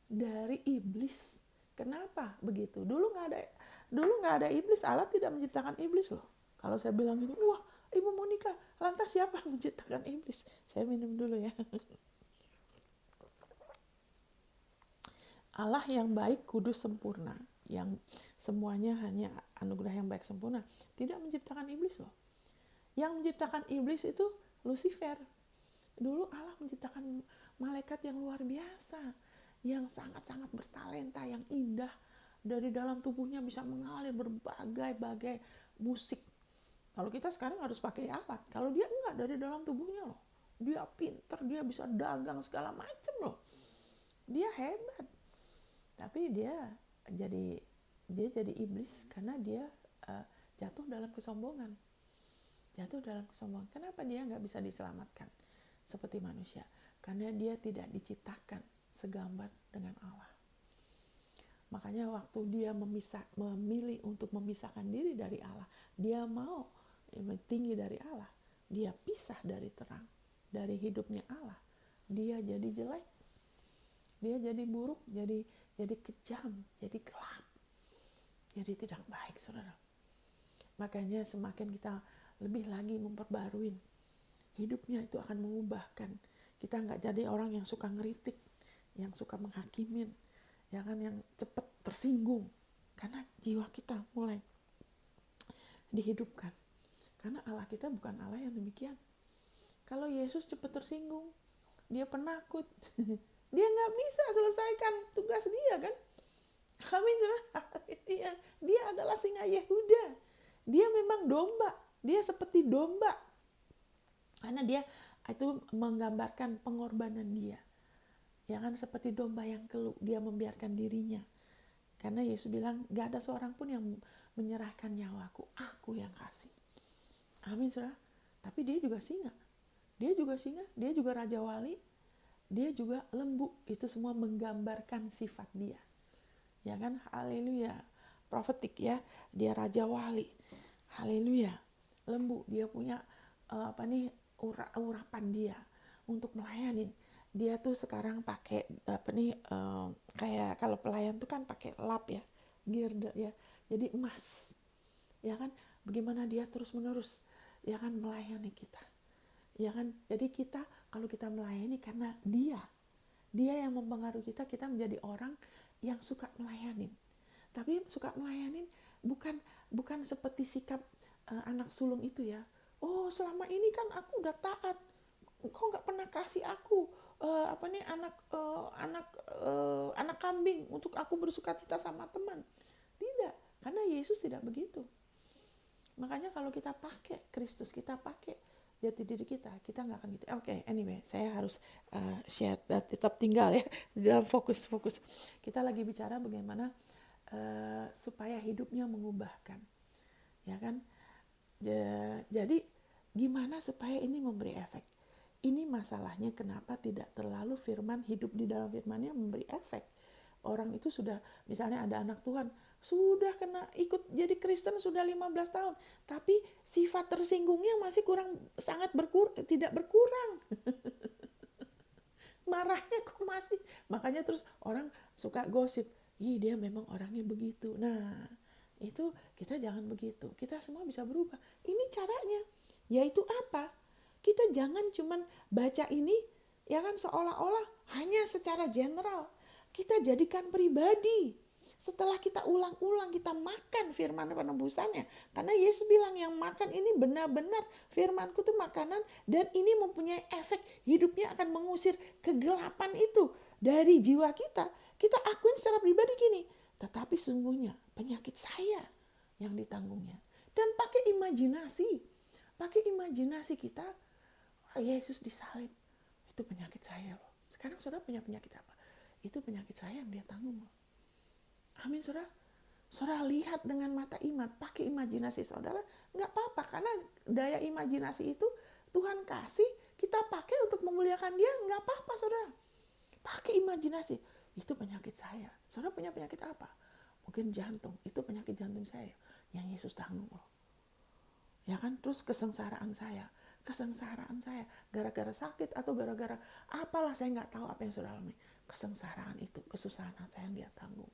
dari iblis. Kenapa begitu? Dulu nggak ada iblis. Allah tidak menciptakan iblis loh. Kalau saya bilang gini, wah, Ibu Monica, lantas siapa yang menciptakan iblis? Saya minum dulu ya. Allah yang baik, kudus, sempurna, yang semuanya hanya anugerah yang baik sempurna, tidak menciptakan iblis loh. Yang menciptakan iblis itu Lucifer. Dulu Allah menciptakan malaikat yang luar biasa, yang sangat-sangat bertalenta, yang indah. Dari dalam tubuhnya bisa mengalir berbagai-bagai musik. Kalau kita sekarang harus pakai alat. Kalau dia enggak, dari dalam tubuhnya loh. Dia pinter, dia bisa dagang segala macam loh. Dia hebat. Tapi dia jadi iblis karena dia jatuh dalam kesombongan. Kenapa dia nggak bisa diselamatkan seperti manusia? Karena dia tidak diciptakan segambar dengan Allah. Makanya waktu dia memilih untuk memisahkan diri dari Allah, dia mau tinggi dari Allah, dia pisah dari terang, dari hidupnya Allah, dia jadi jelek, dia jadi buruk, jadi kejam, jadi gelap, jadi tidak baik, Saudara. Makanya semakin kita lebih lagi memperbarui hidupnya, itu akan mengubahkan. Kita nggak jadi orang yang suka ngeritik, yang suka menghakimin, ya kan, yang cepat tersinggung. Karena jiwa kita mulai dihidupkan. Karena Allah kita bukan Allah yang demikian. Kalau Yesus cepat tersinggung, dia penakut, dia nggak bisa selesaikan tugas dia kan. Amin, dia adalah singa Yehuda. Dia memang domba. Dia seperti domba. Karena dia itu menggambarkan pengorbanan dia. Ya kan, seperti domba yang keluh, dia membiarkan dirinya. Karena Yesus bilang, gak ada seorang pun yang menyerahkan nyawaku, aku yang kasih. Amin, saudara. Tapi dia juga singa. Dia juga Raja Wali, dia juga lembu. Itu semua menggambarkan sifat dia. Ya kan, haleluya. Profetik ya, dia Raja Wali. Haleluya. Lembu, dia punya urapan dia untuk melayani. Dia tuh sekarang pakai kayak kalau pelayan tuh kan pakai lap ya, girde ya. Jadi emas. Ya kan, bagaimana dia terus-menerus ya kan melayani kita. Ya kan, jadi kita kalau kita melayani karena dia yang mempengaruhi kita menjadi orang yang suka melayani. Tapi suka melayani bukan seperti sikap anak sulung itu ya. Oh, selama ini kan aku udah taat, kok nggak pernah kasih aku anak kambing untuk aku bersukacita sama teman. Tidak, karena Yesus tidak begitu. Makanya kalau kita pakai Kristus, kita pakai jati diri kita nggak akan gitu. Oke, anyway, saya harus share, tetap tinggal ya di dalam fokus. Kita lagi bicara bagaimana supaya hidupnya mengubahkan, ya kan? Jadi gimana supaya ini memberi efek? Ini masalahnya kenapa tidak terlalu firman, hidup di dalam firmannya memberi efek. Orang itu sudah, misalnya ada anak Tuhan, sudah kena ikut jadi Kristen sudah 15 tahun, tapi sifat tersinggungnya masih tidak berkurang. Marahnya kok masih, makanya terus orang suka gosip, dia memang orangnya begitu. Nah, itu kita jangan begitu. Kita semua bisa berubah. Ini caranya, yaitu apa? Kita jangan cuman baca ini, ya kan, seolah-olah hanya secara general. Kita jadikan pribadi. Setelah kita ulang-ulang, kita makan firman penebusannya. Karena Yesus bilang yang makan ini benar-benar firmanku itu makanan, dan ini mempunyai efek, hidupnya akan mengusir kegelapan itu dari jiwa kita. Kita akuin secara pribadi gini, tetapi sungguhnya penyakit saya yang ditanggungnya. Dan pakai imajinasi kita, Yesus disalib, itu penyakit saya loh. Sekarang saudara punya penyakit apa? Itu penyakit saya yang dia tanggung loh. Amin, saudara. Saudara lihat dengan mata iman, pakai imajinasi saudara, nggak apa-apa, karena daya imajinasi itu Tuhan kasih, kita pakai untuk memuliakan dia, nggak apa-apa saudara. Pakai imajinasi, itu penyakit saya. Saudara punya penyakit apa? Mungkin jantung, itu penyakit jantung saya, yang Yesus tanggung loh. Ya kan, terus kesengsaraan saya gara-gara sakit atau gara-gara apalah, saya nggak tahu apa yang saudara alami. Kesengsaraan itu, kesusahan saya yang dia tanggung.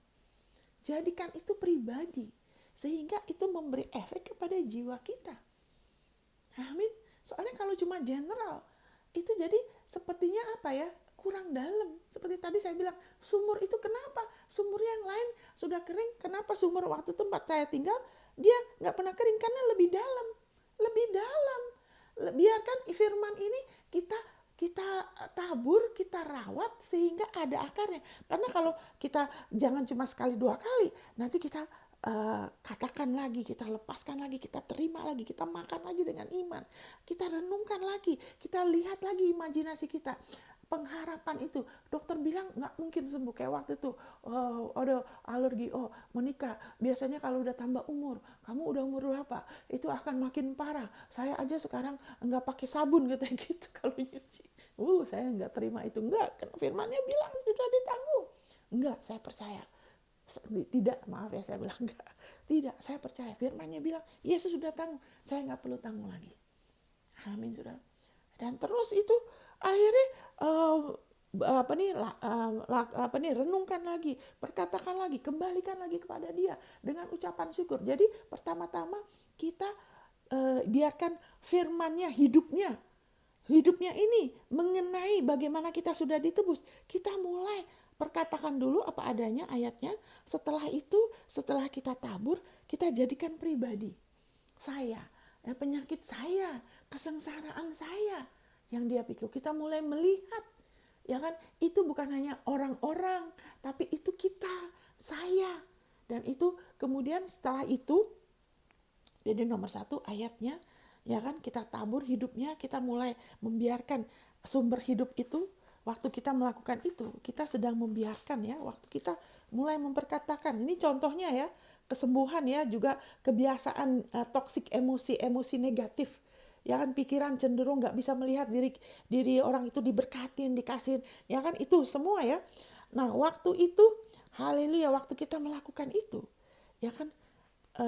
Jadikan itu pribadi, sehingga itu memberi efek kepada jiwa kita. Amin. Soalnya kalau cuma general, itu jadi sepertinya apa ya, kurang dalam. Seperti tadi saya bilang, sumur itu kenapa? Sumur yang lain sudah kering, kenapa sumur waktu tempat saya tinggal dia nggak pernah kering? Karena lebih dalam. Biarkan firman ini kita tabur, kita rawat sehingga ada akarnya. Karena kalau kita jangan cuma sekali dua kali, nanti kita katakan lagi, kita lepaskan lagi, kita terima lagi, kita makan lagi dengan iman, kita renungkan lagi, kita lihat lagi imajinasi kita. Pengharapan itu, dokter bilang nggak mungkin sembuh kayak waktu itu, ada alergi, menikah, biasanya kalau udah tambah umur, kamu udah umur berapa, itu akan makin parah, saya aja sekarang nggak pakai sabun katanya gitu kalau nyuci. Saya nggak terima itu, nggak, firmannya bilang sudah ditanggung. Enggak, saya percaya. Tidak, maaf ya, saya bilang enggak. Tidak, saya percaya, firmannya bilang Yesus sudah tanggung, saya nggak perlu tanggung lagi. Amin, saudara. Dan terus itu akhirnya renungkan lagi, perkatakan lagi, kembalikan lagi kepada Dia dengan ucapan syukur. Jadi pertama-tama kita biarkan firman-Nya, hidupnya ini mengenai bagaimana kita sudah ditebus. Kita mulai perkatakan dulu apa adanya ayatnya. Setelah itu, setelah kita tabur, kita jadikan pribadi. Saya, penyakit saya, kesengsaraan saya yang dia pikul. Kita mulai melihat, ya kan? Itu bukan hanya orang-orang, tapi itu kita, saya. Dan itu kemudian setelah itu, jadi nomor 1 ayatnya, ya kan, kita tabur hidupnya, kita mulai membiarkan sumber hidup itu. Waktu kita melakukan itu, kita sedang membiarkan, ya, waktu kita mulai memperkatakan. Ini contohnya, ya, kesembuhan, ya, juga kebiasaan toksik, emosi negatif, ya kan, pikiran cenderung nggak bisa melihat diri orang itu diberkatin, dikasihin, ya kan, itu semua, ya. Nah, waktu itu, haleluya, waktu kita melakukan itu, ya kan,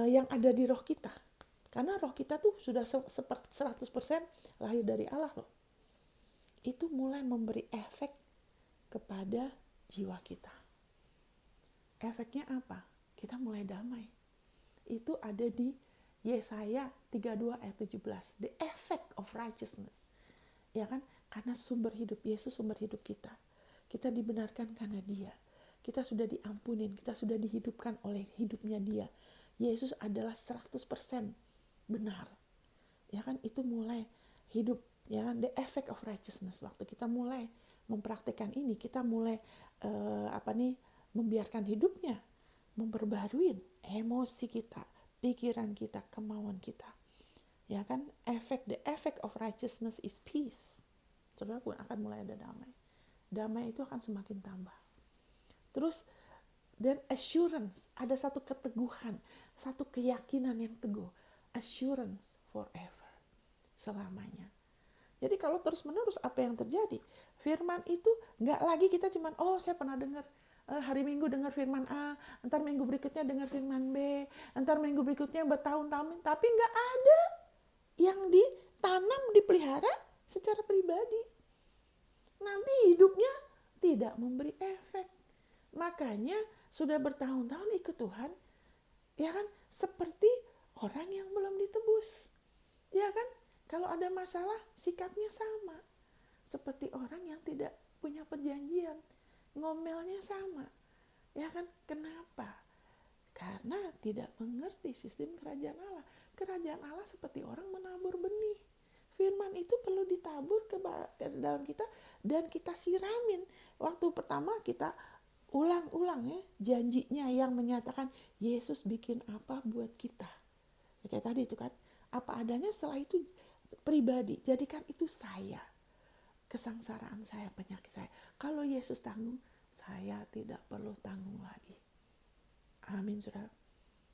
yang ada di roh kita. Karena roh kita tuh sudah 100% lahir dari Allah loh. Itu mulai memberi efek kepada jiwa kita. Efeknya apa? Kita mulai damai. Itu ada di Yesaya 32 ayat 17. The effect of righteousness. Ya kan? Karena sumber hidup, Yesus sumber hidup kita. Kita dibenarkan karena Dia. Kita sudah diampunin, kita sudah dihidupkan oleh hidupnya Dia. Yesus adalah 100% benar, ya kan, itu mulai hidup, ya kan, the effect of righteousness. Waktu kita mulai mempraktikkan ini, kita mulai membiarkan hidupnya memperbarui emosi kita, pikiran kita, kemauan kita, ya kan. The effect of righteousness is peace. Saudara pun akan mulai ada damai itu akan semakin tambah. Terus dan assurance, ada satu keteguhan, satu keyakinan yang teguh. Assurance forever, selamanya. Jadi kalau terus menerus apa yang terjadi, firman itu nggak lagi kita cuman, saya pernah dengar, hari Minggu dengar firman A, entar minggu berikutnya dengar firman B, entar minggu berikutnya bertahun-tahun, tapi nggak ada yang ditanam, dipelihara secara pribadi. Nanti hidupnya tidak memberi efek. Makanya sudah bertahun-tahun ikut Tuhan, ya kan, seperti orang yang belum ditebus, ya kan. Kalau ada masalah, sikapnya sama seperti orang yang tidak punya perjanjian, ngomelnya sama, ya kan. Kenapa? Karena tidak mengerti sistem kerajaan Allah. Kerajaan Allah seperti orang menabur benih. Firman itu perlu ditabur ke dalam kita dan kita siramin. Waktu pertama kita ulang-ulang, ya, janjinya yang menyatakan Yesus bikin apa buat kita. Ya, kayak tadi itu kan, apa adanya. Setelah itu pribadi, jadikan itu saya. Kesengsaraan saya, penyakit saya. Kalau Yesus tanggung, saya tidak perlu tanggung lagi. Amin, saudara.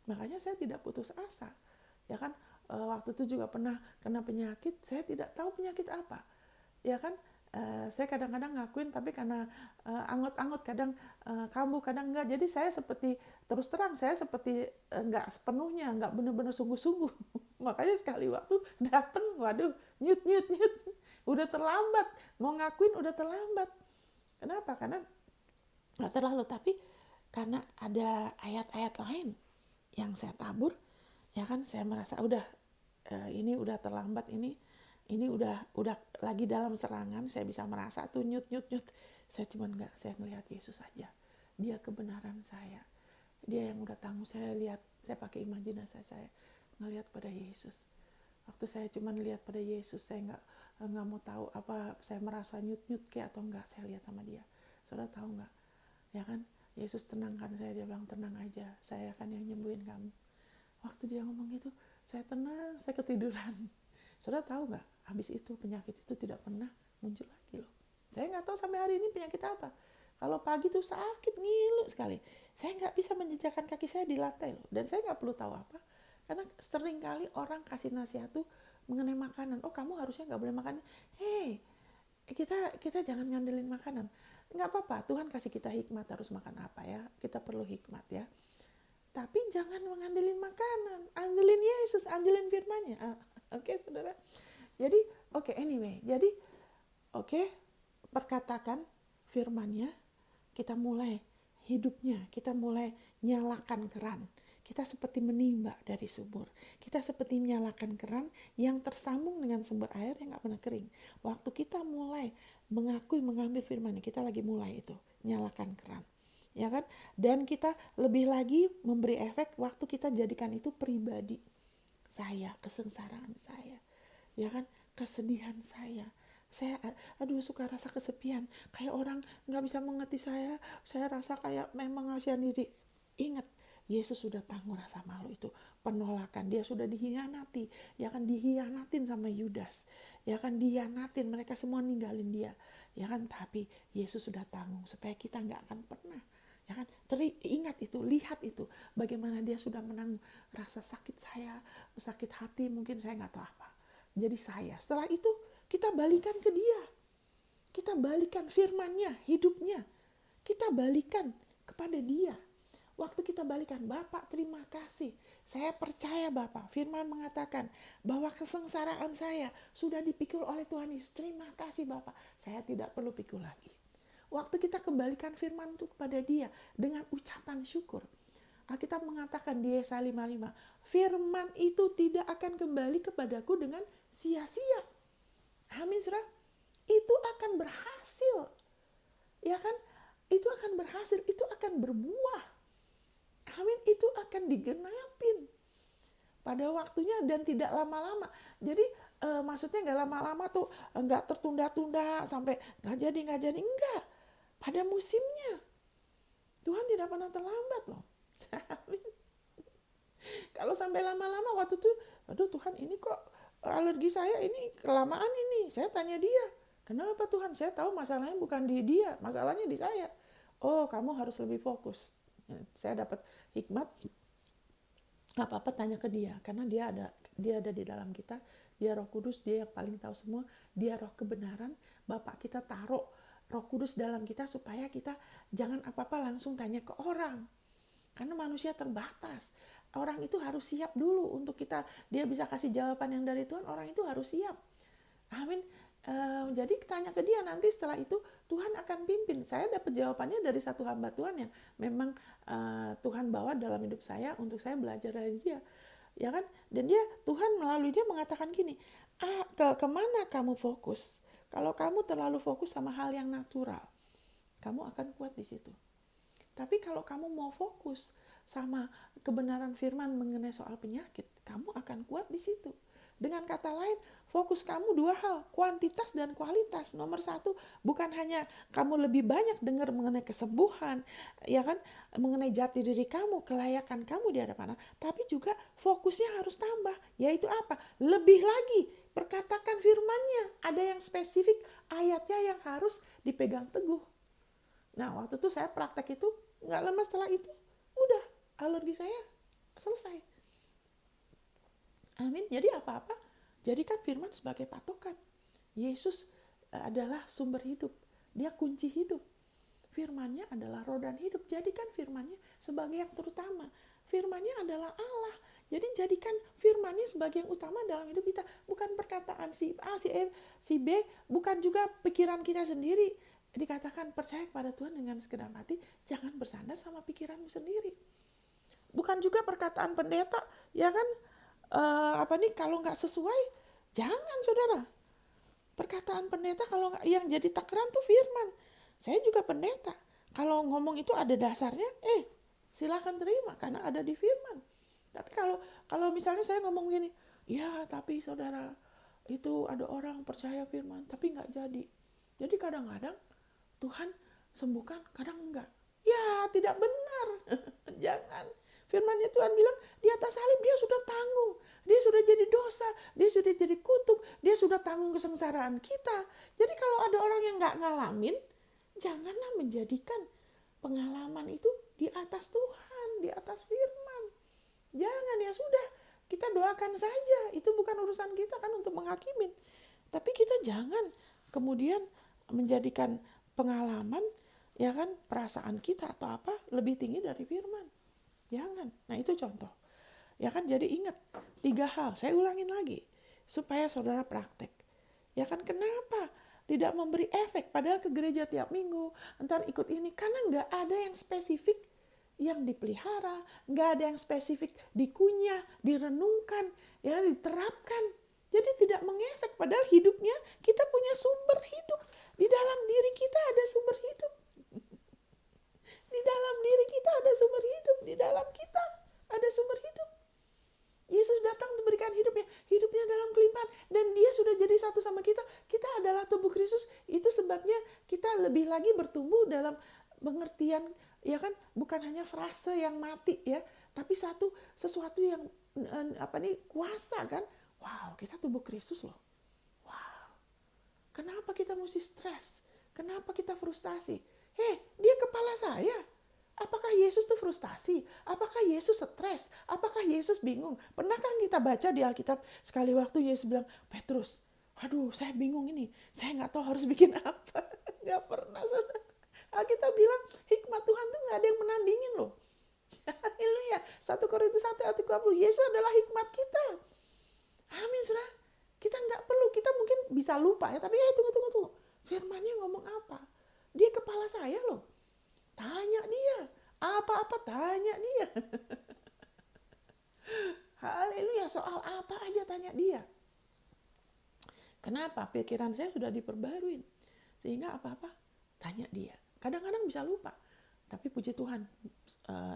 Makanya saya tidak putus asa. Ya kan, waktu itu juga pernah kena penyakit, saya tidak tahu penyakit apa. Ya kan, saya kadang-kadang ngakuin, tapi karena anggot-anggot, kadang kambuh, kadang enggak. Jadi saya seperti, terus terang, saya seperti enggak sepenuhnya, enggak benar-benar sungguh-sungguh. Makanya sekali waktu datang, waduh, nyut. Udah terlambat, mau ngakuin udah terlambat. Kenapa? Karena nggak terlalu, tapi karena ada ayat-ayat lain yang saya tabur, ya kan, saya merasa udah ini udah terlambat, ini udah lagi dalam serangan. Saya bisa merasa tuh nyut. Saya ngelihat Yesus aja. Dia kebenaran saya. Dia yang udah tanggung. Saya lihat, saya pakai imajinasi saya ngelihat pada Yesus. Waktu saya cuma lihat pada Yesus, saya nggak mau tahu apa saya merasa nyut kayak atau enggak. Saya lihat sama Dia. Saudara tahu nggak? Ya kan, Yesus tenangkan saya. Dia bilang, tenang aja, saya akan yang nyembuhin kamu. Waktu dia ngomong gitu, saya tenang, saya ketiduran. Saudara tahu nggak? Habis itu penyakit itu tidak pernah muncul lagi loh. Saya nggak tahu sampai hari ini penyakit apa. Kalau pagi tuh sakit ngilu sekali. Saya nggak bisa menjejakkan kaki saya di lantai loh. Dan saya nggak perlu tahu apa. Karena sering kali orang kasih nasihat tuh mengenai makanan. Oh, kamu harusnya nggak boleh makan. Hei, kita jangan ngandelin makanan. Nggak apa-apa, Tuhan kasih kita hikmat harus makan apa, ya. Kita perlu hikmat, ya. Tapi jangan mengandelin makanan. Andelin Yesus, andelin firman-Nya. Oke, saudara. Jadi, anyway. Jadi, perkatakan firman-Nya, kita mulai hidupnya, kita mulai nyalakan keran. Kita seperti menimba dari sumur. Kita seperti menyalakan keran yang tersambung dengan sumber air yang gak pernah kering. Waktu kita mulai mengakui, mengambil firman, kita lagi mulai itu, nyalakan keran. Ya kan? Dan kita lebih lagi memberi efek waktu kita jadikan itu pribadi. Saya, kesengsaraan saya. Ya kan? Kesedihan saya. Saya suka rasa kesepian. Kayak orang gak bisa mengerti saya. Saya rasa kayak memang ngasihan diri. Ingat, Yesus sudah tanggung rasa malu itu, penolakan, dia sudah dihianati, ya kan, dihianatin sama Yudas, ya kan, dihianatin, mereka semua ninggalin dia, ya kan, tapi Yesus sudah tanggung supaya kita nggak akan pernah, ya kan, ingat itu, lihat itu, bagaimana dia sudah menanggung rasa sakit saya, sakit hati, mungkin saya nggak tahu apa, jadi saya, setelah itu kita balikan ke dia, kita balikan firman-Nya, hidupnya, kita balikan kepada dia. Waktu kita balikan, Bapak terima kasih. Saya percaya Bapak, firman mengatakan bahwa kesengsaraan saya sudah dipikul oleh Tuhan Yesus. Terima kasih Bapak, saya tidak perlu pikul lagi. Waktu kita kembalikan firman itu kepada dia dengan ucapan syukur. Alkitab mengatakan di Yesaya 55, firman itu tidak akan kembali kepadaku dengan sia-sia. Amin, saudara. Itu akan berhasil. Ya kan? Itu akan berhasil, itu akan berbuah. Amin, itu akan digenapin pada waktunya dan tidak lama-lama. Jadi maksudnya nggak lama-lama tuh, nggak tertunda-tunda sampai nggak jadi, enggak. Pada musimnya. Tuhan tidak pernah terlambat loh. Amin. Kalau sampai lama-lama waktu itu, aduh Tuhan ini kok alergi saya ini kelamaan ini. Saya tanya dia, kenapa Tuhan? Saya tahu masalahnya bukan di dia, masalahnya di saya. Oh, kamu harus lebih fokus. Saya dapat hikmat, apa-apa tanya ke dia, karena dia ada di dalam kita, dia Roh Kudus, dia yang paling tahu semua, dia Roh kebenaran. Bapak kita taruh Roh Kudus dalam kita supaya kita jangan apa-apa langsung tanya ke orang, karena manusia terbatas. Orang itu harus siap dulu untuk dia bisa kasih jawaban yang dari Tuhan, orang itu harus siap. Amin. Jadi tanya ke dia, nanti setelah itu Tuhan akan pimpin. Saya dapat jawabannya dari satu hamba Tuhan yang memang Tuhan bawa dalam hidup saya untuk saya belajar dari dia, ya kan? Dan Tuhan melalui dia mengatakan gini, kemana kamu fokus? Kalau kamu terlalu fokus sama hal yang natural, kamu akan kuat di situ. Tapi kalau kamu mau fokus sama kebenaran firman mengenai soal penyakit, kamu akan kuat di situ. Dengan kata lain, fokus kamu dua hal, kuantitas dan kualitas. Nomor satu, bukan hanya kamu lebih banyak dengar mengenai kesembuhan, ya kan, mengenai jati diri kamu, kelayakan kamu di hadapan Allah, tapi juga fokusnya harus tambah, yaitu apa? Lebih lagi, perkatakan firman-Nya. Ada yang spesifik, ayatnya yang harus dipegang teguh. Nah, waktu itu saya praktek itu, nggak lama setelah itu, udah, alergi saya selesai. Amin. Jadi apa-apa, jadikan firman sebagai patokan. Yesus adalah sumber hidup. Dia kunci hidup. Firman-Nya adalah roh dan hidup. Jadikan firman-Nya sebagai yang terutama. Firman-Nya adalah Allah. Jadi jadikan firman-Nya sebagai yang utama dalam hidup kita. Bukan perkataan si A, si E, si B. Bukan juga pikiran kita sendiri. Dikatakan percaya kepada Tuhan dengan segenap hati. Jangan bersandar sama pikiranmu sendiri. Bukan juga perkataan pendeta. Ya kan? Kalau nggak sesuai, jangan saudara. Perkataan pendeta kalau yang jadi takaran tuh firman. Saya juga pendeta. Kalau ngomong itu ada dasarnya, silakan terima karena ada di firman. Tapi kalau misalnya saya ngomong gini, ya tapi saudara itu ada orang percaya firman tapi nggak jadi. Jadi kadang-kadang Tuhan sembuhkan, kadang enggak. Ya tidak benar. Jangan. Firman-Nya Tuhan bilang di atas salib dia sudah tanggung. Dia sudah jadi dosa. Dia sudah jadi kutuk. Dia sudah tanggung kesengsaraan kita. Jadi kalau ada orang yang gak ngalamin, janganlah menjadikan pengalaman itu di atas Tuhan, di atas firman. Jangan, ya sudah. Kita doakan saja. Itu bukan urusan kita kan untuk menghakimin. Tapi kita jangan kemudian menjadikan pengalaman, ya kan, perasaan kita atau apa lebih tinggi dari firman. Jangan. Nah itu contoh. Ya kan, jadi ingat 3 hal. Saya ulangin lagi supaya saudara praktek. Ya kan, kenapa tidak memberi efek. Padahal ke gereja tiap minggu, entar ikut ini. Karena nggak ada yang spesifik yang dipelihara, nggak ada yang spesifik dikunyah, direnungkan, ya diterapkan. Jadi tidak mengefek. Padahal hidupnya kita punya sumber hidup. Di dalam diri kita ada sumber hidup. Di dalam diri kita ada sumber hidup. Di dalam kita ada sumber hidup. Yesus datang untuk memberikan hidupnya dalam kelimpahan. Dan dia sudah jadi satu sama kita. Kita adalah tubuh Kristus. Itu sebabnya kita lebih lagi bertumbuh dalam pengertian, ya kan, bukan hanya frase yang mati ya, tapi sesuatu yang kuasa kan. Wow, kita tubuh Kristus loh. Wow. Kenapa kita mesti stres? Kenapa kita frustasi? Dia kepala saya. Apakah Yesus itu frustasi? Apakah Yesus stres? Apakah Yesus bingung? Pernahkah kita baca di Alkitab sekali waktu Yesus bilang, Petrus, aduh saya bingung ini. Saya nggak tahu harus bikin apa. Nggak pernah, saudara. Alkitab bilang hikmat Tuhan tuh nggak ada yang menandingin loh. Haleluya. 1 Korintus 1 ayat 20. Yesus adalah hikmat kita. Amin, saudara. Kita nggak perlu, kita mungkin bisa lupa ya. Tapi tunggu. Firman-Nya ngomong apa? Dia kepala saya loh. Tanya dia. Apa-apa tanya dia. Haleluya. Soal apa aja tanya dia. Kenapa? Pikiran saya sudah diperbaruin. Sehingga apa-apa tanya dia. Kadang-kadang bisa lupa. Tapi puji Tuhan.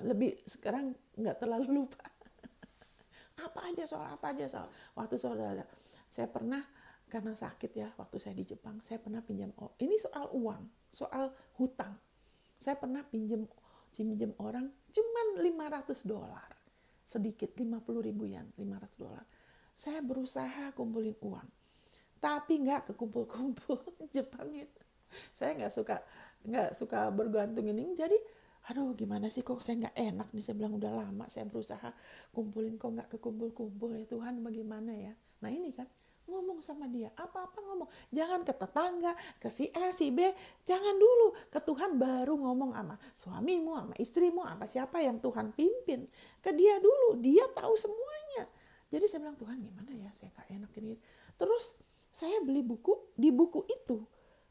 Lebih sekarang nggak terlalu lupa. Apa aja soal. Waktu saudara. Saya pernah karena sakit ya. Waktu saya di Jepang. Saya pernah pinjam. Ini soal uang. Soal hutang. Saya pernah pinjam orang cuman $500. Sedikit, 50.000 yen, $500. Saya berusaha kumpulin uang. Tapi nggak kekumpul-kumpul. Jepang itu. Saya nggak suka bergantung ini. Jadi, aduh gimana sih kok saya nggak enak nih. Saya bilang udah lama saya berusaha kumpulin kok nggak kekumpul-kumpul ya Tuhan bagaimana ya. Nah ini kan. Ngomong sama dia, apa-apa ngomong. Jangan ke tetangga, ke si A, si B. Jangan dulu. Ke Tuhan baru ngomong sama suamimu, sama istrimu, apa siapa yang Tuhan pimpin. Ke dia dulu, dia tahu semuanya. Jadi saya bilang, Tuhan gimana ya, saya gak enak ini. Terus saya beli buku, di buku itu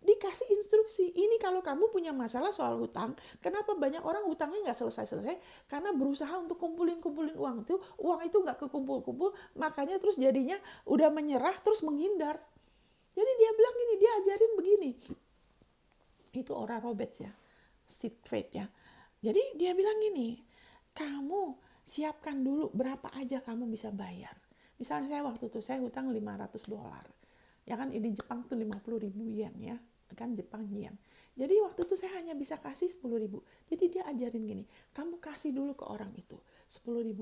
dikasih instruksi. Ini kalau kamu punya masalah soal hutang, kenapa banyak orang hutangnya nggak selesai-selesai? Karena berusaha untuk kumpulin uang itu nggak kekumpul-kumpul, makanya terus jadinya udah menyerah terus menghindar. Jadi dia bilang gini, dia ajarin begini. Itu Oral Roberts ya, Sid Fate ya. Jadi dia bilang gini, kamu siapkan dulu berapa aja kamu bisa bayar. Misalnya saya waktu itu saya hutang $500. Ya kan di Jepang tuh 50.000 yen ya. Kan Jepang yen. Jadi waktu itu saya hanya bisa kasih 10.000. Jadi dia ajarin gini, kamu kasih dulu ke orang itu 10.000.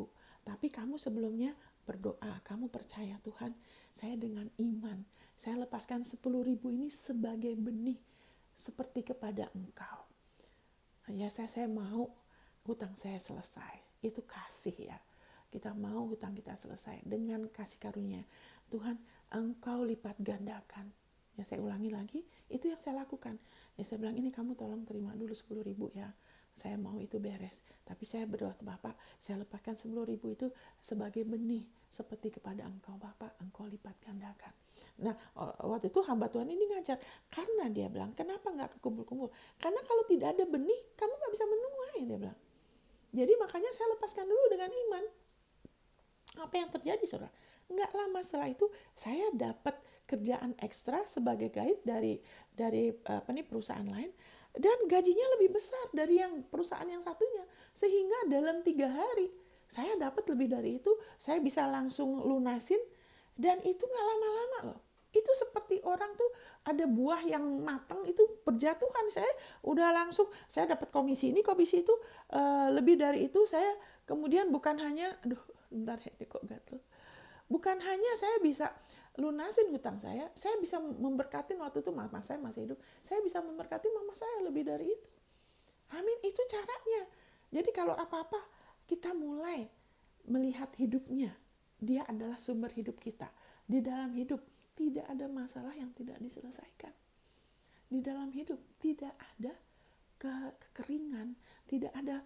Tapi kamu sebelumnya berdoa, kamu percaya Tuhan, saya dengan iman, saya lepaskan 10.000 ini sebagai benih seperti kepada Engkau. Ya saya mau hutang saya selesai. Itu kasih ya. Kita mau hutang kita selesai dengan kasih karunia. Tuhan, Engkau lipat gandakan. Ya saya ulangi lagi, itu yang saya lakukan. Ya saya bilang, ini kamu tolong terima dulu 10.000 ya. Saya mau itu beres. Tapi saya berdoa ke Bapak, saya lepaskan 10.000 itu sebagai benih. Seperti kepada Engkau Bapak, Engkau lipat gandakan. Nah waktu itu hamba Tuhan ini ngajar. Karena dia bilang, kenapa gak kekumpul-kumpul? Karena kalau tidak ada benih, kamu gak bisa menuai, dia bilang. Jadi makanya saya lepaskan dulu dengan iman. Apa yang terjadi saudara? Nggak lama setelah itu saya dapat kerjaan ekstra sebagai guide dari perusahaan lain dan gajinya lebih besar dari yang perusahaan yang satunya, sehingga dalam 3 hari saya dapat lebih dari itu. Saya bisa langsung lunasin dan itu nggak lama-lama loh. Itu seperti orang tuh ada buah yang matang itu berjatuhan, saya udah langsung saya dapat komisi ini komisi itu, lebih dari itu. Saya kemudian bukan hanya bentar ya kok gatel. Bukan hanya saya bisa lunasin hutang saya bisa memberkati waktu itu mama saya masih hidup, saya bisa memberkati mama saya lebih dari itu. Amin, itu caranya. Jadi kalau apa-apa kita mulai melihat hidupnya, dia adalah sumber hidup kita. Di dalam hidup tidak ada masalah yang tidak diselesaikan. Di dalam hidup tidak ada kekeringan, tidak ada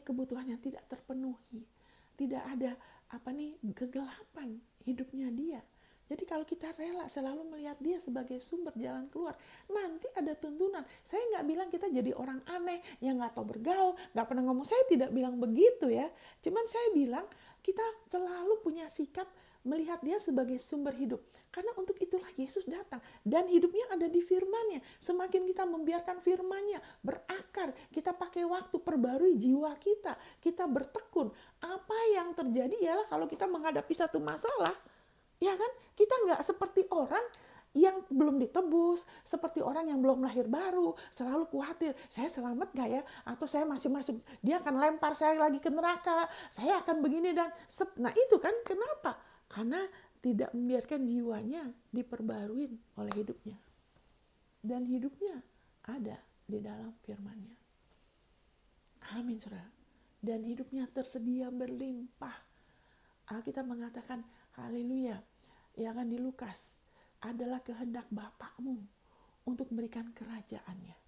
kebutuhan yang tidak terpenuhi. Tidak ada kegelapan hidupnya dia. Jadi kalau kita rela selalu melihat dia sebagai sumber jalan keluar, nanti ada tuntunan. Saya nggak bilang kita jadi orang aneh, yang nggak tahu bergaul, nggak pernah ngomong. Saya tidak bilang begitu ya. Cuman saya bilang kita selalu punya sikap melihat dia sebagai sumber hidup. Karena untuk itulah Yesus datang. Dan hidupnya ada di firman-Nya. Semakin kita membiarkan firman-Nya berakar, kita pakai waktu perbarui jiwa kita, kita bertekun. Apa yang terjadi ialah kalau kita menghadapi satu masalah, ya kan, kita nggak seperti orang yang belum ditebus, seperti orang yang belum lahir baru, selalu khawatir, saya selamat gak ya? Atau saya masih masuk, dia akan lempar saya lagi ke neraka, saya akan begini dan nah itu kan kenapa? Karena tidak membiarkan jiwanya diperbarui oleh hidupnya. Dan hidupnya ada di dalam firman-Nya. Amin, saudara. Dan hidupnya tersedia berlimpah. Alkitab mengatakan, haleluya, ya kan, di Lukas, adalah kehendak Bapakmu untuk memberikan kerajaannya.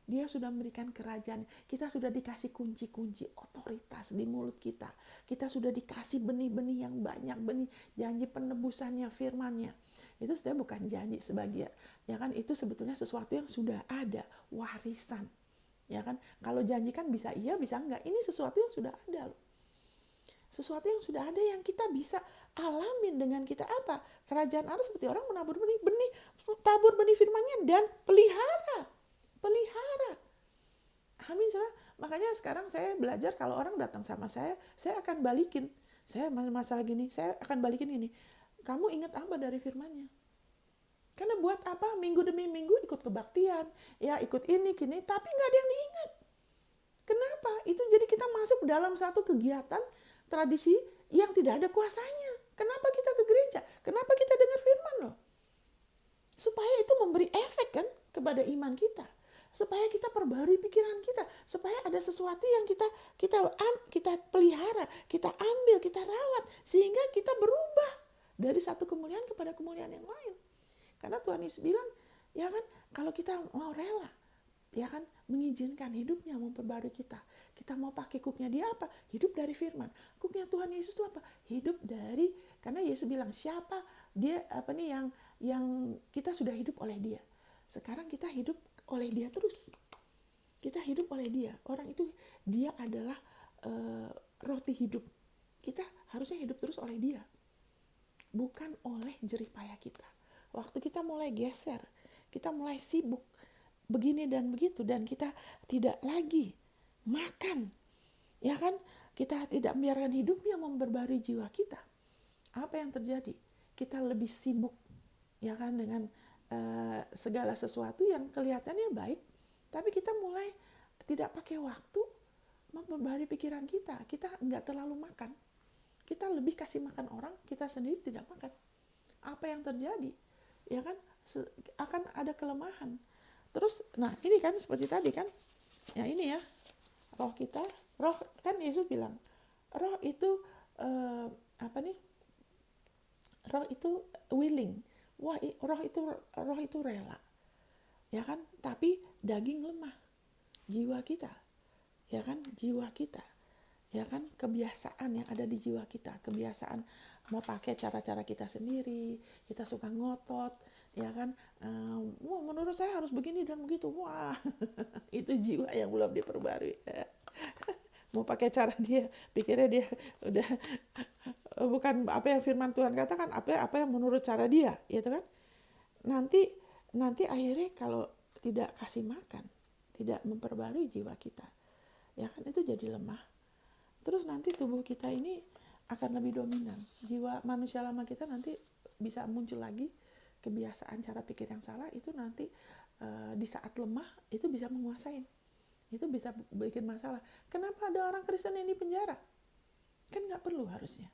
Dia sudah memberikan kerajaan. Kita sudah dikasih kunci-kunci otoritas di mulut kita. Kita sudah dikasih benih-benih yang banyak, benih janji penebusannya, firman-Nya. Itu sudah bukan janji sebagian, ya kan, itu sebetulnya sesuatu yang sudah ada, warisan. Ya kan, kalau janji kan bisa iya, bisa enggak. Ini sesuatu yang sudah ada loh. Sesuatu yang sudah ada yang kita bisa alamin dengan kita apa? Kerajaan Allah seperti orang menabur benih, tabur benih firman-Nya dan pelihara. Amin, saudara. Makanya sekarang saya belajar kalau orang datang sama saya akan balikin. Saya masalah gini, saya akan balikin ini. Kamu ingat apa dari firman-Nya? Karena buat apa minggu demi minggu ikut kebaktian, ya ikut ini, gini, tapi nggak ada yang diingat. Kenapa? Itu jadi kita masuk dalam satu kegiatan tradisi yang tidak ada kuasanya. Kenapa kita ke gereja? Kenapa kita dengar firman loh? Supaya itu memberi efek kan kepada iman kita. Supaya kita perbarui pikiran kita. Supaya ada sesuatu yang kita pelihara, kita ambil, kita rawat. Sehingga kita berubah dari satu kemuliaan kepada kemuliaan yang lain. Karena Tuhan Yesus bilang, ya kan, kalau kita mau rela, ya kan, mengizinkan hidupnya memperbarui kita. Kita mau pakai kuknya dia apa? Hidup dari firman. Kuknya Tuhan Yesus itu apa? Hidup dari, karena Yesus bilang siapa dia apa nih yang kita sudah hidup oleh dia. Sekarang kita hidup oleh dia terus. Kita hidup oleh dia. Orang itu dia adalah roti hidup. Kita harusnya hidup terus oleh dia. Bukan oleh jerih payah kita. Waktu kita mulai geser, kita mulai sibuk begini dan begitu, dan kita tidak lagi makan, ya kan, kita tidak membiarkan hidupnya memperbarui jiwa kita. Apa yang terjadi? Kita lebih sibuk, ya kan, dengan segala sesuatu yang kelihatannya baik, tapi kita mulai tidak pakai waktu memperbarui pikiran kita. Kita nggak terlalu makan, kita lebih kasih makan orang, kita sendiri tidak makan. Apa yang terjadi? Ya kan, akan ada kelemahan. Terus, nah ini kan seperti tadi kan, ya ini ya, roh kita, roh kan Yesus bilang, roh itu apa nih? Roh itu willing, wah roh itu rela, ya kan? Tapi daging lemah, jiwa kita, ya kan? Jiwa kita, ya kan? Kebiasaan yang ada di jiwa kita, kebiasaan mau pakai cara-cara kita sendiri, kita suka ngotot, ya kan, wah menurut saya harus begini dan begitu, wah itu jiwa yang belum diperbarui. Mau pakai cara dia, pikirnya dia udah bukan apa yang firman Tuhan katakan, apa yang menurut cara dia, gitu kan. Nanti akhirnya kalau tidak kasih makan, tidak memperbarui jiwa kita, ya kan, itu jadi lemah. Terus nanti tubuh kita ini akan lebih dominan. Jiwa manusia lama kita nanti bisa muncul lagi, kebiasaan cara pikir yang salah itu nanti di saat lemah itu bisa menguasai. Itu bisa bikin masalah. Kenapa ada orang Kristen yang di penjara? Kan nggak perlu harusnya.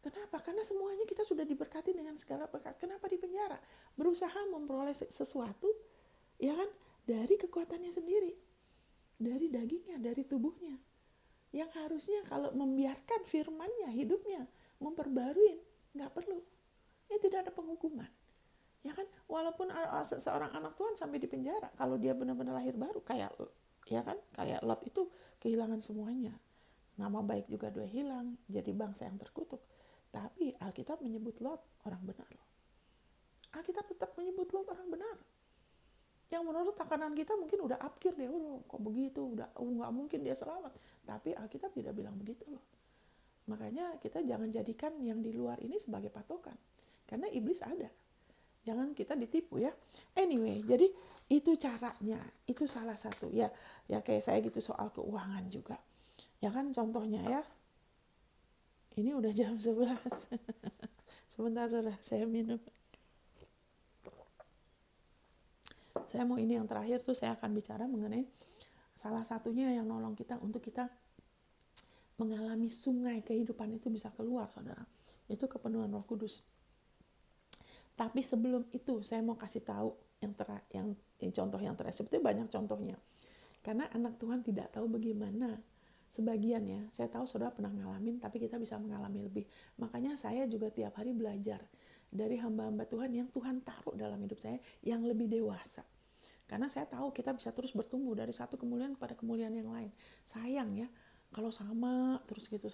Kenapa? Karena semuanya kita sudah diberkati dengan segala berkat. Kenapa di penjara? Berusaha memperoleh sesuatu, ya kan, dari kekuatannya sendiri, dari dagingnya, dari tubuhnya. Yang harusnya kalau membiarkan firman-Nya, hidupnya memperbarui, nggak perlu. Ini tidak ada penghukuman, ya kan. Walaupun seorang anak Tuhan sampai di penjara, kalau dia benar-benar lahir baru, kayak, ya kan, kayak Lot itu kehilangan semuanya, nama baik juga dia hilang, jadi bangsa yang terkutuk. Tapi Alkitab menyebut Lot orang benar loh. Alkitab tetap menyebut Lot orang benar. Yang menurut takaran kita mungkin udah abkir dia, kok begitu, udah nggak mungkin dia selamat. Tapi Alkitab tidak bilang begitu loh. Makanya kita jangan jadikan yang di luar ini sebagai patokan. Karena iblis ada. Jangan kita ditipu ya. Anyway, jadi itu caranya. Itu salah satu ya. Ya kayak saya gitu soal keuangan juga. Ya kan contohnya ya. Ini udah jam 11. Sebentar saudara, saya minum. Saya mau ini yang terakhir tuh saya akan bicara mengenai salah satunya yang nolong kita untuk kita mengalami sungai kehidupan itu bisa keluar, saudara. Itu kepenuhan Roh Kudus. Tapi sebelum itu saya mau kasih tahu yang contoh yang terakhir. Sebetulnya banyak contohnya. Karena anak Tuhan tidak tahu bagaimana. Sebagian ya, saya tahu saudara pernah ngalamin, tapi kita bisa mengalami lebih. Makanya saya juga tiap hari belajar dari hamba-hamba Tuhan yang Tuhan taruh dalam hidup saya yang lebih dewasa. Karena saya tahu kita bisa terus bertumbuh dari satu kemuliaan kepada kemuliaan yang lain. Sayang ya, kalau sama terus gitu.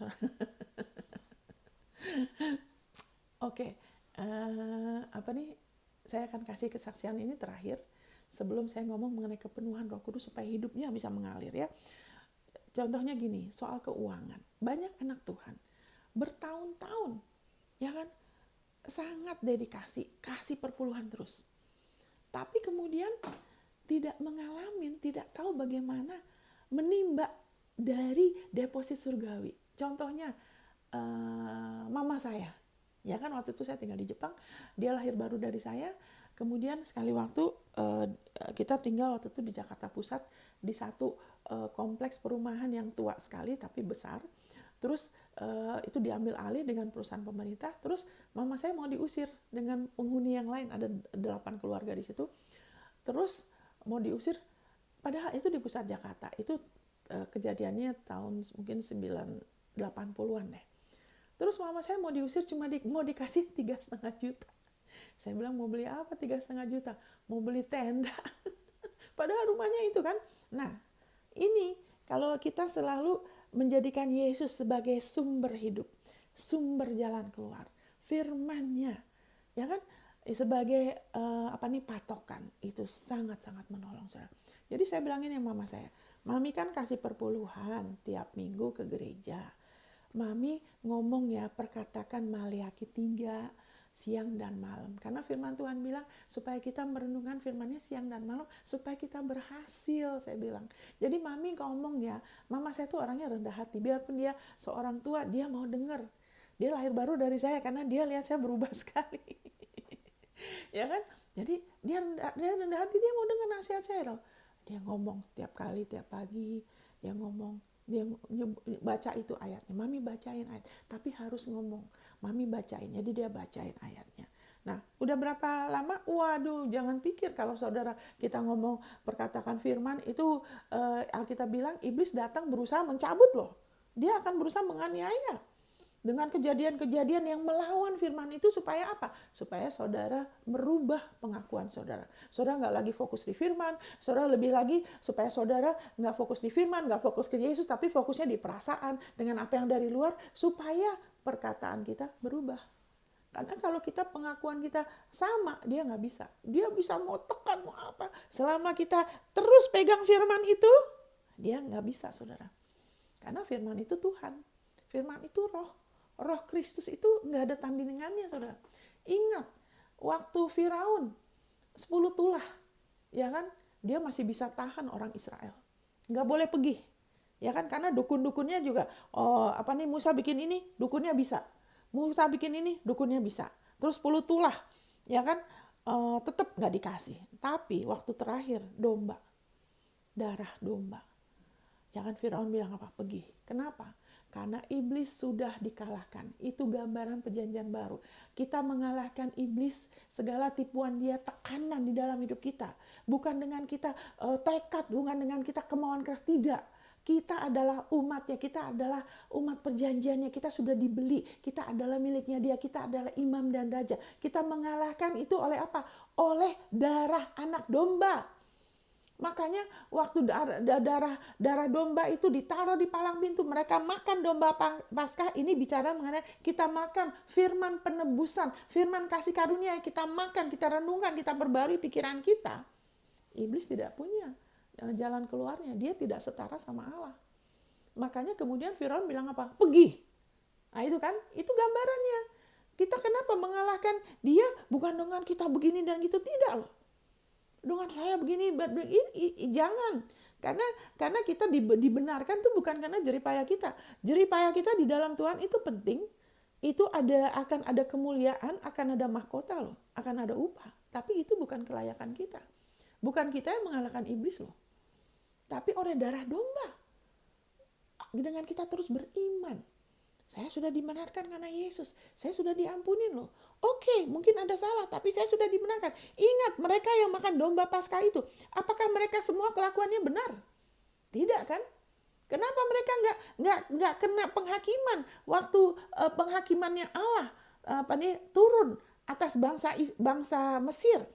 Oke, apa nih? Saya akan kasih kesaksian ini terakhir sebelum saya ngomong mengenai kepenuhan Roh Kudus supaya hidupnya bisa mengalir ya. Contohnya gini, soal keuangan. Banyak anak Tuhan bertahun-tahun, ya kan, sangat dedikasi, kasih perpuluhan terus. Tapi kemudian tidak mengalami, tidak tahu bagaimana menimba dari deposit surgawi. Contohnya mama saya, ya kan waktu itu saya tinggal di Jepang, dia lahir baru dari saya. Kemudian sekali waktu kita tinggal waktu itu di Jakarta Pusat di satu kompleks perumahan yang tua sekali tapi besar. Terus itu diambil alih dengan perusahaan pemerintah. Terus mama saya mau diusir dengan penghuni yang lain, ada 8 keluarga di situ. Terus mau diusir, padahal itu di pusat Jakarta. Itu kejadiannya tahun mungkin 80-an deh. Terus mama saya mau diusir cuma mau dikasih 3,5 juta. Saya bilang mau beli apa 3,5 juta? Mau beli tenda. Padahal rumahnya itu kan. Nah, ini kalau kita selalu menjadikan Yesus sebagai sumber hidup, sumber jalan keluar, firman-Nya, ya kan? Sebagai patokan, itu sangat-sangat menolong saya. Jadi saya bilangin ya mama saya, mami kan kasih perpuluhan tiap minggu ke gereja. Mami ngomong ya, perkatakan Maliaki 3 siang dan malam. Karena firman Tuhan bilang supaya kita merenungkan firman-Nya siang dan malam supaya kita berhasil, saya bilang. Jadi mami ngomong ya, mama saya tuh orangnya rendah hati. Biarpun dia seorang tua, dia mau dengar. Dia lahir baru dari saya karena dia lihat saya berubah sekali. Ya kan? Jadi dia rendah hati, dia mau dengar nasihat saya loh. Dia ngomong tiap kali, tiap pagi, dia ngomong, dia baca itu ayatnya. Mami bacain ayat, tapi harus ngomong. Mami bacain, jadi dia bacain ayatnya. Nah, udah berapa lama? Waduh, jangan pikir kalau saudara kita ngomong perkatakan firman itu Alkitab bilang iblis datang berusaha mencabut loh. Dia akan berusaha menganiaya. Dengan kejadian-kejadian yang melawan firman itu supaya apa? Supaya saudara merubah pengakuan saudara. Saudara nggak lagi fokus di firman, saudara lebih lagi supaya saudara nggak fokus di firman, nggak fokus ke Yesus, tapi fokusnya di perasaan dengan apa yang dari luar, supaya perkataan kita berubah. Karena kalau kita pengakuan kita sama, dia nggak bisa. Dia bisa mau tekan, mau apa. Selama kita terus pegang firman itu, dia nggak bisa, saudara. Karena firman itu Tuhan. Firman itu roh. Roh Kristus itu nggak ada tandingannya, saudara. Ingat, waktu Firaun 10 tulah, ya kan, dia masih bisa tahan orang Israel. Nggak boleh pergi, ya kan, karena dukun-dukunnya juga, Musa bikin ini, dukunnya bisa. Musa bikin ini, dukunnya bisa. Terus 10 tulah, ya kan, tetap nggak dikasih. Tapi waktu terakhir, domba, darah domba. Ya kan, Firaun bilang apa? Pergi. Kenapa? Karena iblis sudah dikalahkan. Itu gambaran perjanjian baru. Kita mengalahkan iblis, segala tipuan dia, tekanan di dalam hidup kita. Bukan dengan kita tekad, bukan dengan kita kemauan keras, tidak. Kita adalah umatnya, kita adalah umat perjanjiannya, kita sudah dibeli, kita adalah miliknya dia, kita adalah imam dan raja. Kita mengalahkan itu oleh apa? Oleh darah anak domba. Makanya waktu darah domba itu ditaruh di palang pintu, mereka makan domba Paskah. Ini bicara mengenai kita makan firman penebusan, firman kasih karunia, kita makan, kita renungkan, kita perbarui pikiran kita. Iblis tidak punya jalan keluarnya, dia tidak setara sama Allah. Makanya kemudian Firaun bilang apa? Pergi. Nah itu kan, itu gambarannya. Kita kenapa mengalahkan dia bukan dengan kita begini dan gitu, tidak loh. Dengan saya begini, jangan. Karena kita dibenarkan tuh bukan karena jeripaya kita. Jeripaya kita di dalam Tuhan itu penting. Itu akan ada kemuliaan, akan ada mahkota loh, akan ada upah. Tapi itu bukan kelayakan kita. Bukan kita yang mengalahkan iblis loh. Tapi oleh darah domba. Dengan kita terus beriman. Saya sudah dibenarkan karena Yesus. Saya sudah diampunin loh. Oke, mungkin ada salah, tapi saya sudah dibenarkan. Ingat, mereka yang makan domba Paskah itu, apakah mereka semua kelakuannya benar? Tidak kan? Kenapa mereka nggak kena penghakiman waktu penghakimannya Allah turun atas bangsa Mesir?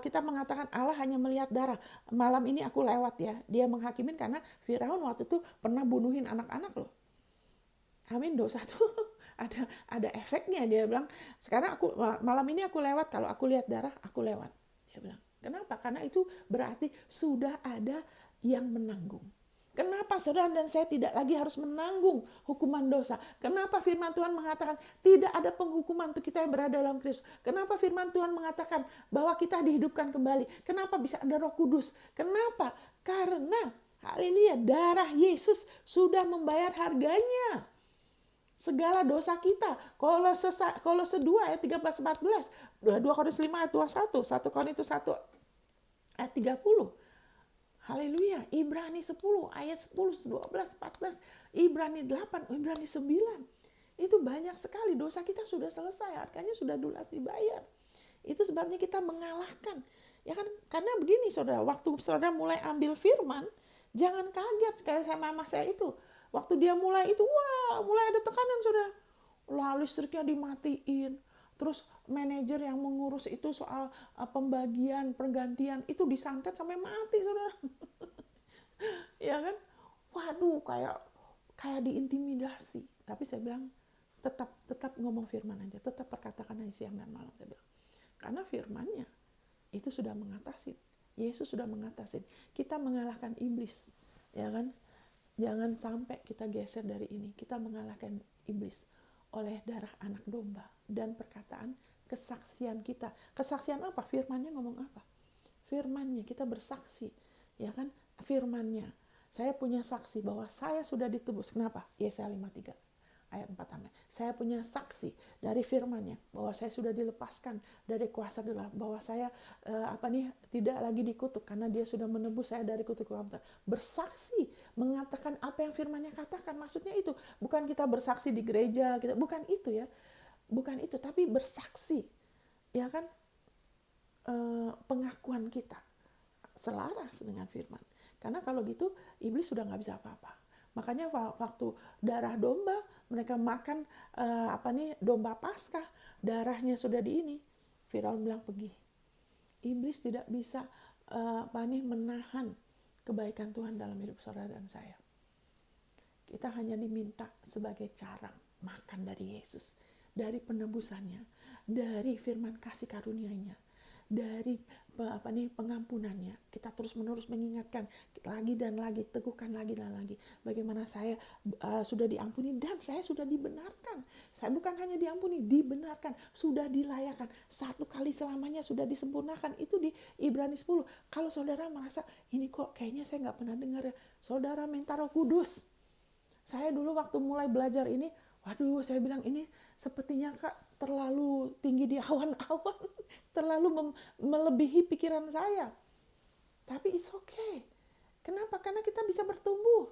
Kita mengatakan Allah hanya melihat darah. Malam ini aku lewat ya. Dia menghakimin karena Firaun waktu itu pernah bunuhin anak-anak loh. Amin, dosa tuh ada efeknya. Dia bilang, sekarang malam ini aku lewat, kalau aku lihat darah, aku lewat. Dia bilang, kenapa? Karena itu berarti sudah ada yang menanggung. Kenapa saudara dan saya tidak lagi harus menanggung hukuman dosa? Kenapa firman Tuhan mengatakan tidak ada penghukuman untuk kita yang berada dalam Kristus? Kenapa firman Tuhan mengatakan bahwa kita dihidupkan kembali? Kenapa bisa ada Roh Kudus? Kenapa? Karena haleluya, darah Yesus sudah membayar harganya. Segala dosa kita. Kolose 2 ayat 13-14. 2 Korintus 5 ayat 21. 1 Korintus 1 ayat 30. Haleluya. Ibrani 10 ayat 10, 12, 14. Ibrani 8, Ibrani 9. Itu banyak sekali. Dosa kita sudah selesai. Harganya sudah lunas dibayar. Itu sebabnya kita mengalahkan. Ya kan? Karena begini saudara. Waktu saudara mulai ambil firman, jangan kaget kayak sama mama saya itu. Waktu dia mulai itu, mulai ada tekanan saudara. Lalu listriknya dimatiin. Terus manajer yang mengurus itu soal pembagian, pergantian, itu disantet sampai mati saudara. Ya kan? Waduh, kayak diintimidasi. Tapi saya bilang, tetap ngomong firman aja. Tetap perkatakan aja siang dan malam. Saya bilang. Karena firmannya itu sudah mengatasi. Yesus sudah mengatasi. Kita mengalahkan iblis. Ya kan? Jangan sampai kita geser dari ini. Kita mengalahkan iblis oleh darah anak domba dan perkataan kesaksian kita. Kesaksian apa? Firmannya ngomong apa? Firmannya kita bersaksi, ya kan? Firmannya. Saya punya saksi bahwa saya sudah ditebus. Kenapa? Yesaya 53 ayat 4. Saya punya saksi dari firman-Nya bahwa saya sudah dilepaskan dari kuasa gelap, bahwa saya tidak lagi dikutuk karena Dia sudah menebus saya dari kutuk gelap. Bersaksi, mengatakan apa yang firman-Nya katakan. Maksudnya itu bukan kita bersaksi di gereja, bukan itu ya. Bukan itu, tapi bersaksi. Ya kan? Pengakuan kita selaras dengan firman. Karena kalau gitu iblis sudah nggak bisa apa-apa. Makanya waktu darah domba, mereka makan domba Paskah, darahnya sudah di ini. Firaun bilang pergi. Iblis tidak bisa menahan kebaikan Tuhan dalam hidup saudara dan saya. Kita hanya diminta sebagai cara makan dari Yesus, dari penebusannya, dari firman kasih karunia-Nya, dari pengampunannya. Kita terus-menerus mengingatkan lagi dan lagi, teguhkan lagi dan lagi. Bagaimana saya sudah diampuni dan saya sudah dibenarkan. Saya bukan hanya diampuni, dibenarkan, sudah dilayakan. Satu kali selamanya sudah disempurnakan. Itu di Ibrani 10. Kalau saudara merasa, ini kok kayaknya saya nggak pernah dengar ya. Saudara minta Roh Kudus. Saya dulu waktu mulai belajar ini, waduh, saya bilang ini sepertinya Kak terlalu tinggi di awan-awan, terlalu melebihi pikiran saya. Tapi it's okay. Kenapa? Karena kita bisa bertumbuh.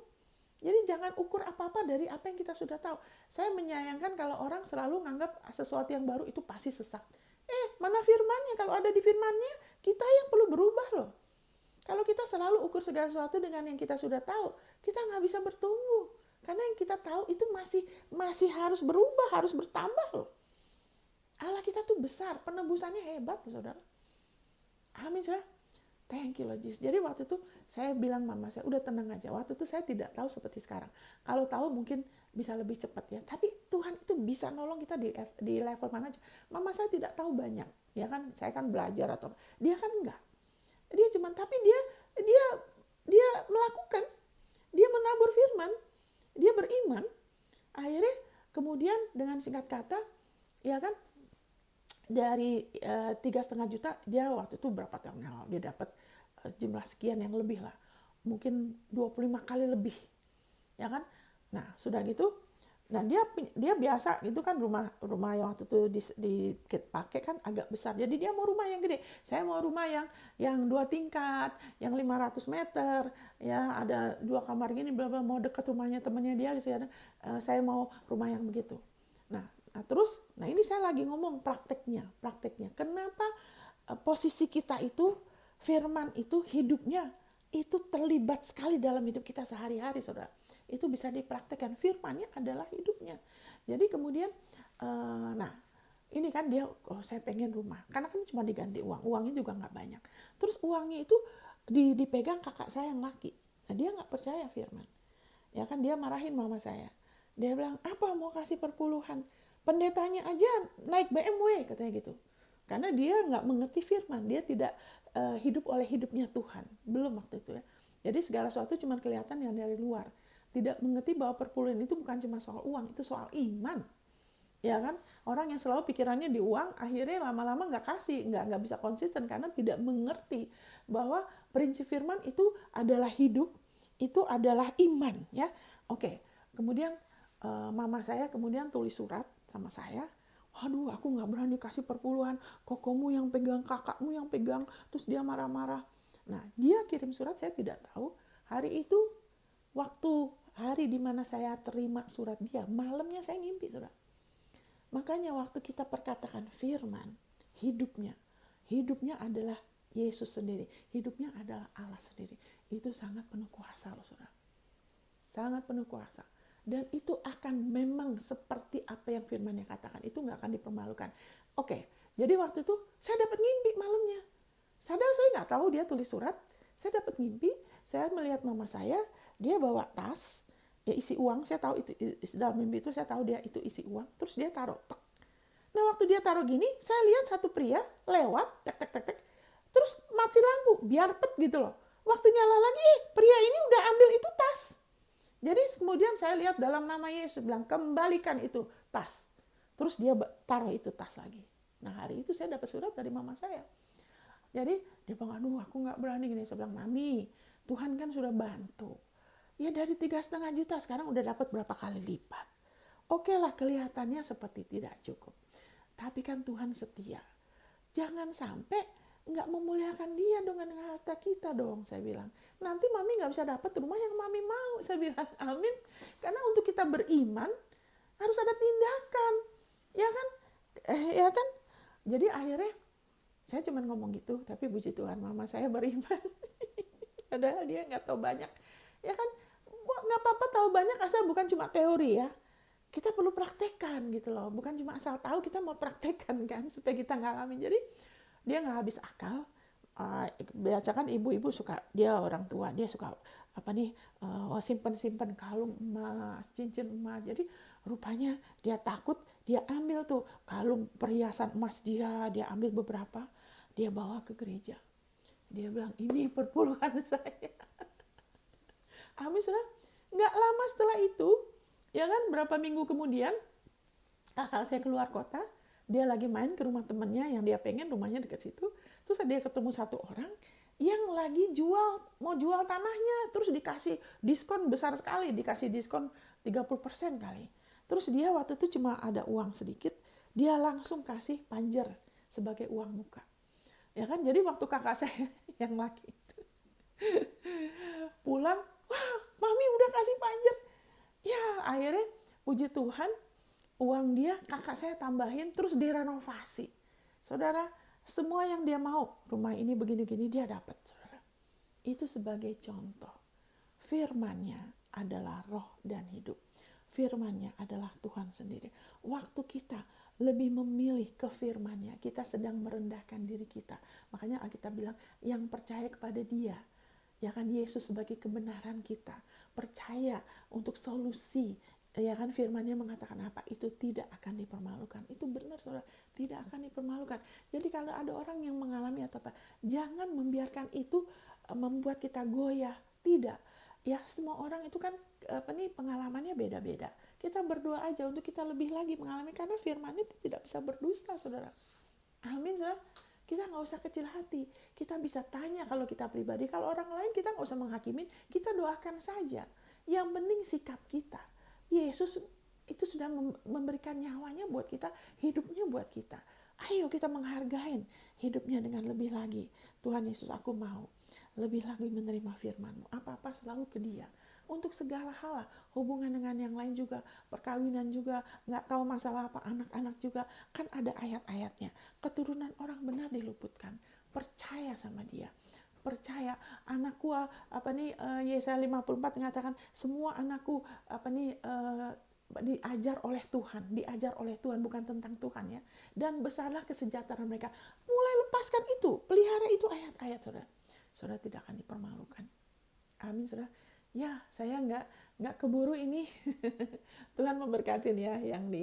Jadi jangan ukur apa-apa dari apa yang kita sudah tahu. Saya menyayangkan kalau orang selalu menganggap sesuatu yang baru itu pasti sesat. Mana firmannya? Kalau ada di firmannya, kita yang perlu berubah loh. Kalau kita selalu ukur segala sesuatu dengan yang kita sudah tahu, kita nggak bisa bertumbuh. Karena yang kita tahu itu masih harus berubah, harus bertambah loh. Allah kita tuh besar, penebusannya hebat, saudara. Amin, saudara. Thank you Lord Jesus. Jadi waktu itu saya bilang mama saya, udah tenang aja. Waktu itu saya tidak tahu seperti sekarang. Kalau tahu mungkin bisa lebih cepat ya. Tapi Tuhan itu bisa nolong kita di level mana aja. Mama saya tidak tahu banyak. Ya kan, saya kan belajar atau dia kan enggak. Dia cuma tapi dia dia melakukan, dia menabur firman, dia beriman. Akhirnya kemudian dengan singkat kata, ya kan, dari 3,5 juta dia waktu itu berapa tahun lalu dia dapat jumlah sekian yang lebih lah, mungkin 25 kali lebih, ya kan. Nah sudah gitu, nah dia biasa gitu kan, rumah yang waktu itu dipakai kan agak besar, jadi dia mau rumah yang gede. Saya mau rumah yang 2 tingkat, yang 500 meter, ya ada 2 kamar gini, bla bla, mau dekat rumahnya temannya dia, saya mau rumah yang begitu. Nah terus, ini saya lagi ngomong prakteknya. Kenapa posisi kita itu, firman itu hidupnya itu terlibat sekali dalam hidup kita sehari-hari, saudara. Itu bisa dipraktekkan. Firmannya adalah hidupnya. Jadi kemudian, ini kan dia, saya pengen rumah. Karena kan cuma diganti uang. Uangnya juga nggak banyak. Terus uangnya itu dipegang kakak saya yang laki. Nah dia nggak percaya firman. Ya kan, dia marahin mama saya. Dia bilang, apa mau kasih perpuluhan? Pendetanya aja naik BMW, katanya gitu. Karena dia nggak mengerti firman, dia tidak hidup oleh hidupnya Tuhan. Belum waktu itu ya. Jadi segala sesuatu cuma kelihatan yang dari luar. Tidak mengerti bahwa perpuluhan itu bukan cuma soal uang, itu soal iman. Ya kan, orang yang selalu pikirannya di uang, akhirnya lama-lama nggak kasih, nggak bisa konsisten karena tidak mengerti bahwa prinsip firman itu adalah hidup, itu adalah iman, ya. Oke, kemudian mama saya kemudian tulis surat sama saya. Waduh, aku nggak berani kasih perpuluhan, kokomu yang pegang, kakakmu yang pegang, terus dia marah-marah. Nah, dia kirim surat, saya tidak tahu. Hari itu, hari di mana saya terima surat dia, malamnya saya ngimpi, saudara. Makanya waktu kita perkatakan firman, hidupnya adalah Yesus sendiri, hidupnya adalah Allah sendiri. Itu sangat penuh kuasa loh, saudara. Sangat penuh kuasa. Dan itu akan memang seperti apa yang firmannya katakan. Itu nggak akan dipermalukan. Oke, jadi waktu itu saya dapat ngimpi malamnya. Sadar saya nggak tahu dia tulis surat. Saya dapat ngimpi, saya melihat mama saya, dia bawa tas, ya isi uang. Saya tahu itu dalam mimpi itu, saya tahu dia itu isi uang. Terus dia taruh. Nah waktu dia taruh gini, saya lihat satu pria lewat, tek. Terus mati lampu, biar pet gitu loh. Waktu nyala lagi, pria ini udah ambil itu tas. Jadi kemudian saya lihat dalam nama Yesus bilang, kembalikan itu tas. Terus dia taruh itu tas lagi. Nah hari itu saya dapat surat dari mama saya. Jadi dia bilang, aduh aku gak berani gini. Saya bilang, Mami, Tuhan kan sudah bantu. Ya dari 3,5 juta sekarang udah dapat berapa kali lipat. Oke lah, kelihatannya seperti tidak cukup. Tapi kan Tuhan setia. Jangan sampai nggak memuliakan dia dengan harta kita dong, saya bilang. Nanti Mami nggak bisa dapat rumah yang Mami mau, saya bilang. Amin. Karena untuk kita beriman harus ada tindakan, ya kan? Ya kan? Jadi akhirnya saya cuma ngomong gitu, tapi puji Tuhan mama saya beriman. Padahal dia nggak tahu banyak, ya kan? Nggak apa-apa tahu banyak asal bukan cuma teori ya. Kita perlu praktekkan gitu loh, bukan cuma asal tahu, kita mau praktekkan kan supaya kita ngalamin. Jadi dia nggak habis akal. Biasa kan ibu-ibu suka, dia orang tua, dia suka apa nih, simpen kalung emas, cincin emas. Jadi rupanya dia takut, dia ambil tuh kalung perhiasan emas dia ambil beberapa, dia bawa ke gereja. Dia bilang, ini perpuluhan saya. Amin, sudah. Nggak lama setelah itu, ya kan, berapa minggu kemudian, kakak saya keluar kota, dia lagi main ke rumah temannya yang dia pengen, rumahnya dekat situ. Terus dia ketemu satu orang yang lagi mau jual tanahnya, terus dikasih diskon besar sekali, dikasih diskon 30% kali. Terus dia waktu itu cuma ada uang sedikit, dia langsung kasih panjer sebagai uang muka. Ya kan, jadi waktu kakak saya yang laki itu pulang, wah Mami udah kasih panjer. Ya akhirnya puji Tuhan, uang dia kakak saya tambahin, terus direnovasi. Saudara, semua yang dia mau, rumah ini begini-gini dia dapat, saudara. Itu sebagai contoh. Firman-Nya adalah roh dan hidup. Firman-Nya adalah Tuhan sendiri. Waktu kita lebih memilih ke firman-Nya, kita sedang merendahkan diri kita. Makanya Alkitab bilang, yang percaya kepada Dia, ya kan, Yesus sebagai kebenaran kita, percaya untuk solusi, ya kan, firman-Nya mengatakan apa? Itu tidak akan dipermalukan. Itu benar, Saudara, tidak akan dipermalukan. Jadi kalau ada orang yang mengalami atau apa, jangan membiarkan itu membuat kita goyah. Tidak. Ya, semua orang itu kan pengalamannya beda-beda. Kita berdoa aja untuk kita lebih lagi mengalami, karena firman itu tidak bisa berdusta, Saudara. Amin, Saudara. Kita nggak usah kecil hati. Kita bisa tanya kalau kita pribadi. Kalau orang lain kita nggak usah menghakimin. Kita doakan saja. Yang penting sikap kita. Yesus itu sudah memberikan nyawanya buat kita, hidupnya buat kita. Ayo kita menghargai hidupnya dengan lebih lagi. Tuhan Yesus, aku mau lebih lagi menerima firman-Mu. Apa-apa selalu ke Dia. Untuk segala hal, hubungan dengan yang lain juga, perkawinan juga, nggak tahu masalah apa, anak-anak juga, kan ada ayat-ayatnya. Keturunan orang benar diluputkan. Percaya sama Dia. Percaya anakku Yesaya 54 mengatakan semua anakku diajar oleh Tuhan, bukan tentang Tuhan, ya. Dan besarlah kesejahteraan mereka. Mulai lepaskan itu, pelihara itu ayat-ayat, Saudara. Saudara tidak akan dipermalukan. Amin, Saudara. Ya, saya nggak keburu ini. Tuhan memberkatin ya yang di